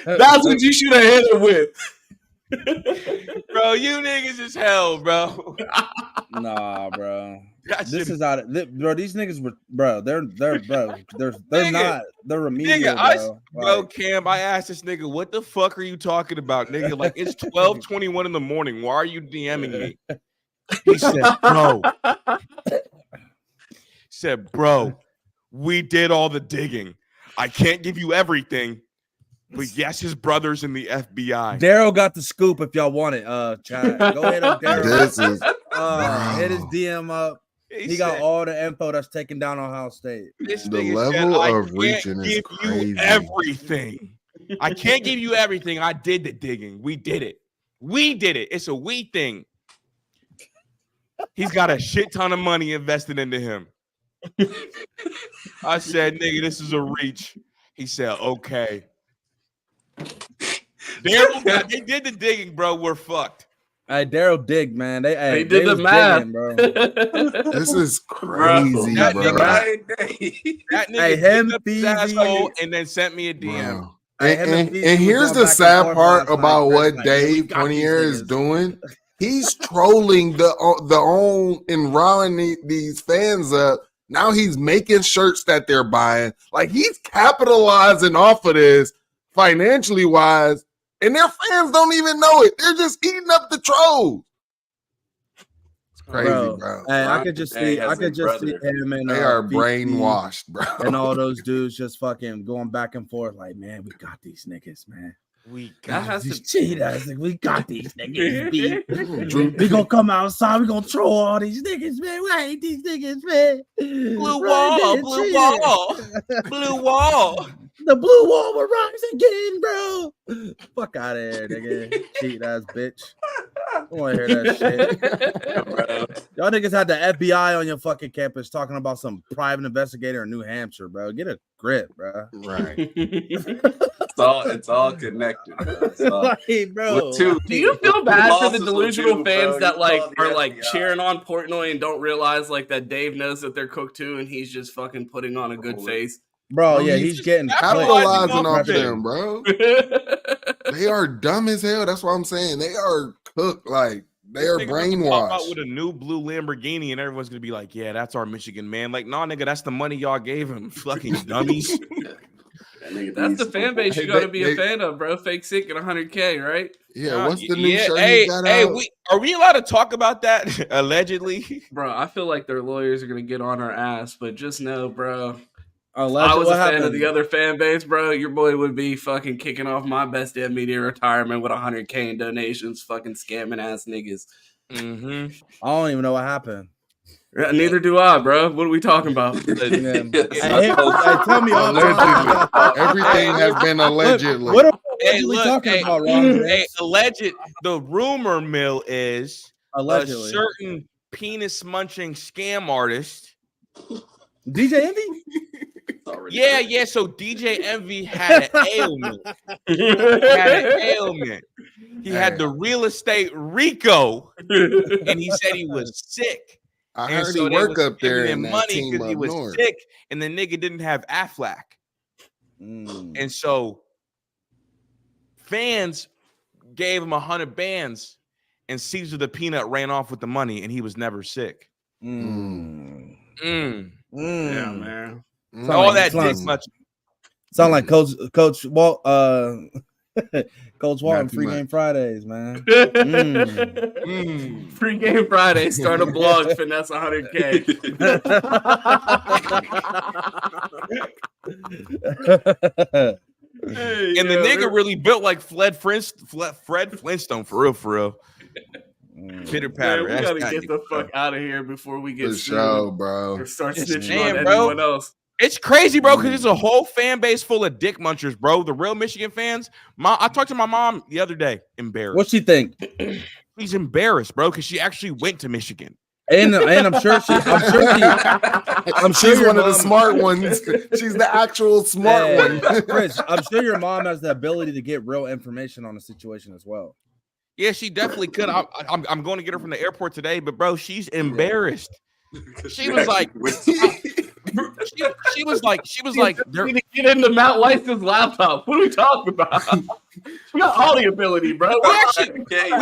That's what you should have hit him with. Bro, you niggas is hell, bro. Nah, bro. This is out of bro. These niggas were, bro. They're not. They're remedial, nigga, bro. Cam, I asked this nigga, what the fuck are you talking about, nigga? Like, it's 12:21 in the morning. Why are you DMing me? He said, bro, we did all the digging. I can't give you everything, but yes, his brother's in the FBI. Daryl got the scoop if y'all want it. Chad, go ahead on Daryl. This is Hit his DM up. He got all the info that's taken down Ohio State. the level of reaching is crazy. Everything. I can't give you everything. I did the digging. We did it. It's a we thing. He's got a shit ton of money invested into him. I said, nigga, this is a reach. He said, okay. Daryl, they did the digging, bro. We're fucked. Hey, Daryl dig, man. They did the math, digging, bro. This is crazy, That bro. nigga him, picked up his asshole and then sent me a DM. Bro. And here's the sad part about what Dave Poinier is doing. He's trolling the own and riling these fans up. Now he's making shirts that they're buying. Like, he's capitalizing off of this financially wise, and their fans don't even know it. They're just eating up the trolls. It's crazy, bro. Hey, I could just see him and they are brainwashed, bro. And all those dudes just fucking going back and forth, like, man, we got these niggas, man. We got these cheaters. Like, we got these niggas. We gonna come outside. We gonna troll all these niggas, man. We hate these niggas, man. Blue wall. The blue wall will rise again, bro. Fuck out of here, nigga. Cheat ass bitch. I want to hear that shit. Y'all niggas had the FBI on your fucking campus talking about some private investigator in New Hampshire, bro. Get a grip, bro. Right. It's all connected, bro. Bro. Do you feel bad for the losses delusional will do, fans bro. that You like called the are like FBI. cheering on Portnoy and don't realize like that Dave knows that they're cooked too and he's just fucking putting on a good face? Bro, yeah, he's getting capitalizing off them. them, bro. They are dumb as hell. That's what I'm saying. They are cooked. Like, they are Pop out brainwashed. with a new blue Lamborghini, and everyone's gonna be like, "Yeah, that's our Michigan man." Like, nah, nigga, that's the money y'all gave him. Fucking dummies. That's the fan base you gotta be a fan of, bro. Fake sick and 100K, right? Yeah, what's the new shirt he got out? Are we allowed to talk about that? Allegedly, bro. I feel like their lawyers are gonna get on our ass, but just know, bro. I Allegedly, was a fan of the other fan base, bro. Your boy would be fucking kicking off my best damn media retirement with 100K in donations, fucking scamming ass niggas. mm-hmm. I don't even know what happened. Neither do I, bro. What are we talking about? Hey, tell me all Everything has been allegedly. What are we talking about, Ron? The rumor mill is Allegedly. a certain penis munching scam artist. DJ Envy? Yeah. So DJ Envy had an ailment. He had the real estate Rico, and he said he was sick. I heard he work up there in that money team because he up was north. sick, and the nigga didn't have Aflac. And so fans gave him 100 bands, and Caesar the Peanut ran off with the money, and he was never sick. Yeah, man. All that dick much. Sound like Coach Walt, Coach Walt on Free Game Fridays, man. Free Game Friday. Start a blog, finesse 100K. And the nigga really built like Fred Flintstone for real. Pitter patter. Man, we gotta get the fuck out of here before we get For sued sure, bro. or start It's snitching jam, on bro. everyone else. It's crazy, bro, because there's a whole fan base full of dick munchers, bro. The real Michigan fans. I talked to my mom the other day. Embarrassed. What she think? She's embarrassed, bro, because she actually went to Michigan. And I'm sure she's one of the smart ones. She's the actual smart one. Chris, I'm sure your mom has the ability to get real information on the situation as well. Yeah, she definitely could. I'm going to get her from the airport today, but bro, she's embarrassed. She was like, she was like, We need to get into Matt Weiss's laptop. What are we talking about? We got all the ability, bro. We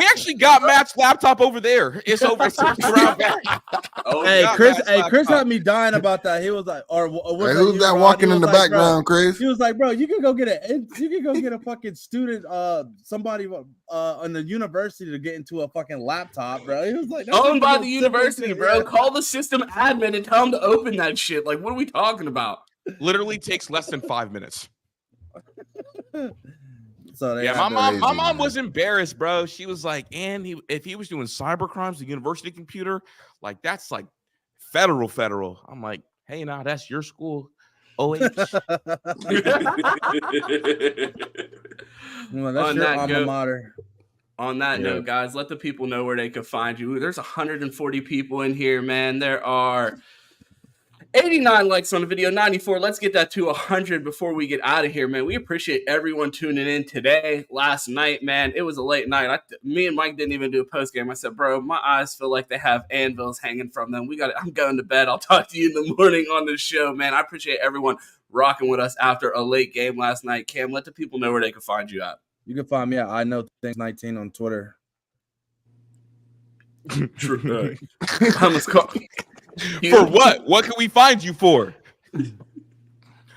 actually got Matt's laptop over there. It's over around back. Oh, Hey, got Chris. Matt's Hey, Chris laptop. had me dying about that. He was like, "Or was Hey, that who's you, that Ron?" walking He in the was like, background, Chris? He was like, "Bro, you can go get a fucking student, somebody on the university to get into a fucking laptop, bro." He was like, "That's Owned by just the a simple university, thing." bro. Yeah. Call the system admin and tell them to open that shit. Like, what are we talking about? Literally takes less than 5 minutes. So they Yeah, had my to- mom was embarrassed, bro. She was like, and if he was doing cyber crimes, the university computer, like that's like federal. I'm like, hey, nah, that's your school. OH. Well, that's On your that alma goat- mater. On that note, guys, let the people know where they can find you. There's 140 people in here, man. There are 89 likes on the video, 94. Let's get that to 100 before we get out of here, man. We appreciate everyone tuning in today. Last night, man, it was a late night. Me and Mike didn't even do a post game. I said, bro, my eyes feel like they have anvils hanging from them. I'm going to bed. I'll talk to you in the morning on the show, man. I appreciate everyone rocking with us after a late game last night. Cam, let the people know where they can find you at. You can find me at I know things 19 on Twitter. True. I almost called. For what? What can we find you for? Do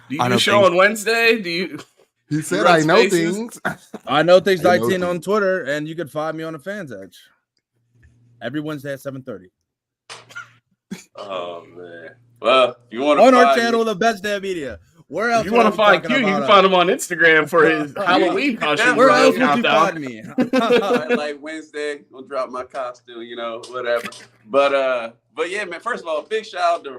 you I do know a show things. on Wednesday? Do you? He said, run "I know spaces? things." I know things I know 19 on things. Twitter, and you can find me on the Fans Edge every Wednesday at 7:30 Oh man. Well, if you want to on find our me- channel, the Best Damn Media. Where else? If you want to would I find be Q, you talking can about find him on Instagram for his Halloween costume. Where Right, else would you countdown. find me? like Wednesday, gonna drop my costume, whatever. But yeah, man. First of all, big shout out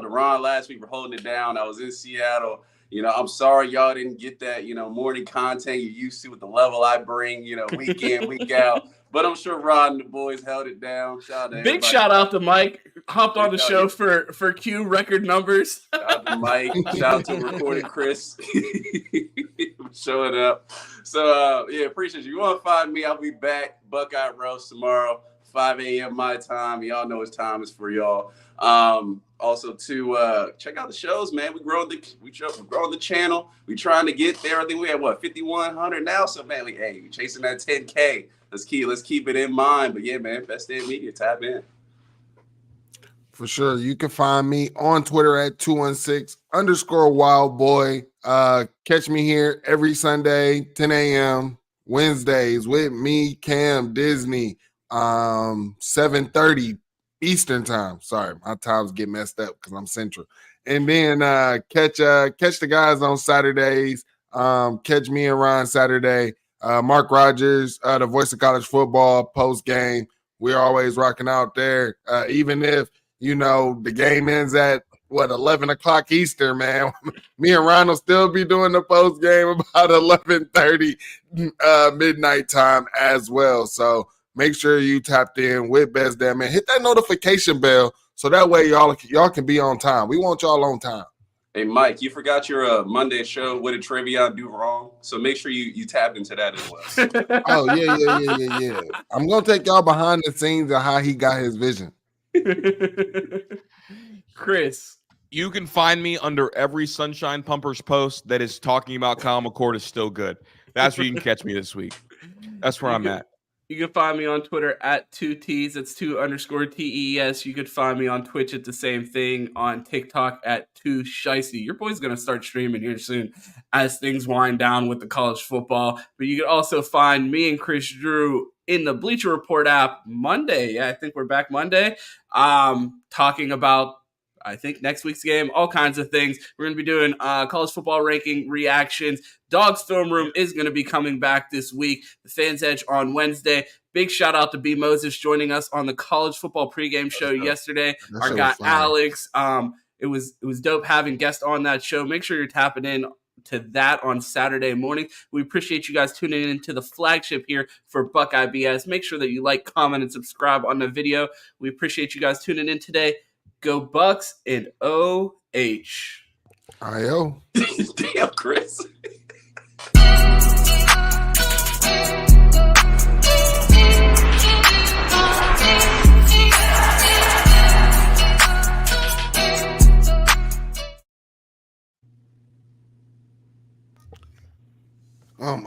to Ron last week for holding it down. I was in Seattle. I'm sorry y'all didn't get that, morning content you're used to with the level I bring, week in, week out. But I'm sure Ron and the boys held it down. Shout out to Big everybody. shout out to Mike. Hopped on the Big show shout- for Q record numbers. Shout out to Mike. Shout out to Recorded Chris showing up. So, yeah, appreciate you. You want to find me, I'll be back. Buckeye Roast tomorrow, 5 a.m. my time. Y'all know it's time is for y'all. Also, to check out the shows, man. We're growing the channel. We're trying to get there. I think we have, 5,100 now? So, man, we chasing that 10K. Let's keep it in mind. But, yeah, man, Best Damn Media, tap in. For sure. You can find me on Twitter at 216_wildboy. Catch me here every Sunday, 10 a.m. Wednesdays with me, Cam, Disney, 7:30 Eastern time. Sorry, my times get messed up because I'm Central. And then catch the guys on Saturdays. Catch me and Ron Saturday. Mark Rogers, the voice of college football, post game. We're always rocking out there, even if the game ends at 11 o'clock Eastern, man. Me and Ron will still be doing the post game about 11:30 midnight time as well. So make sure you tapped in with Best Damn, man. Hit that notification bell so that way y'all can be on time. We want y'all on time. Hey, Mike, you forgot your Monday show. What did Trivia do wrong? So make sure you tap into that as well. Oh, yeah. I'm going to take y'all behind the scenes of how he got his vision. Chris. You can find me under every Sunshine Pumpers post that is talking about Kyle McCord is still good. That's where you can catch me this week. That's where I'm at. You can find me on Twitter at 2Ts. That's 2_TES. You could find me on Twitch at the same thing, on TikTok at 2Shicey. Your boy's going to start streaming here soon as things wind down with the college football. But you can also find me and Chris Drew in the Bleacher Report app Monday. Yeah, I think we're back Monday. Talking about, I think, next week's game, all kinds of things. We're going to be doing college football ranking reactions. Dog's Film Room is going to be coming back this week. The Fans Edge on Wednesday. Big shout out to B. Moses joining us on the college football pregame show yesterday. Our guy Alex. It was dope having guests on that show. Make sure you're tapping in to that on Saturday morning. We appreciate you guys tuning in to the flagship here for Buckeye BS. Make sure that you like, comment, and subscribe on the video. We appreciate you guys tuning in today. Go Bucks and OH. I.O. Damn, Chris. Oh, my.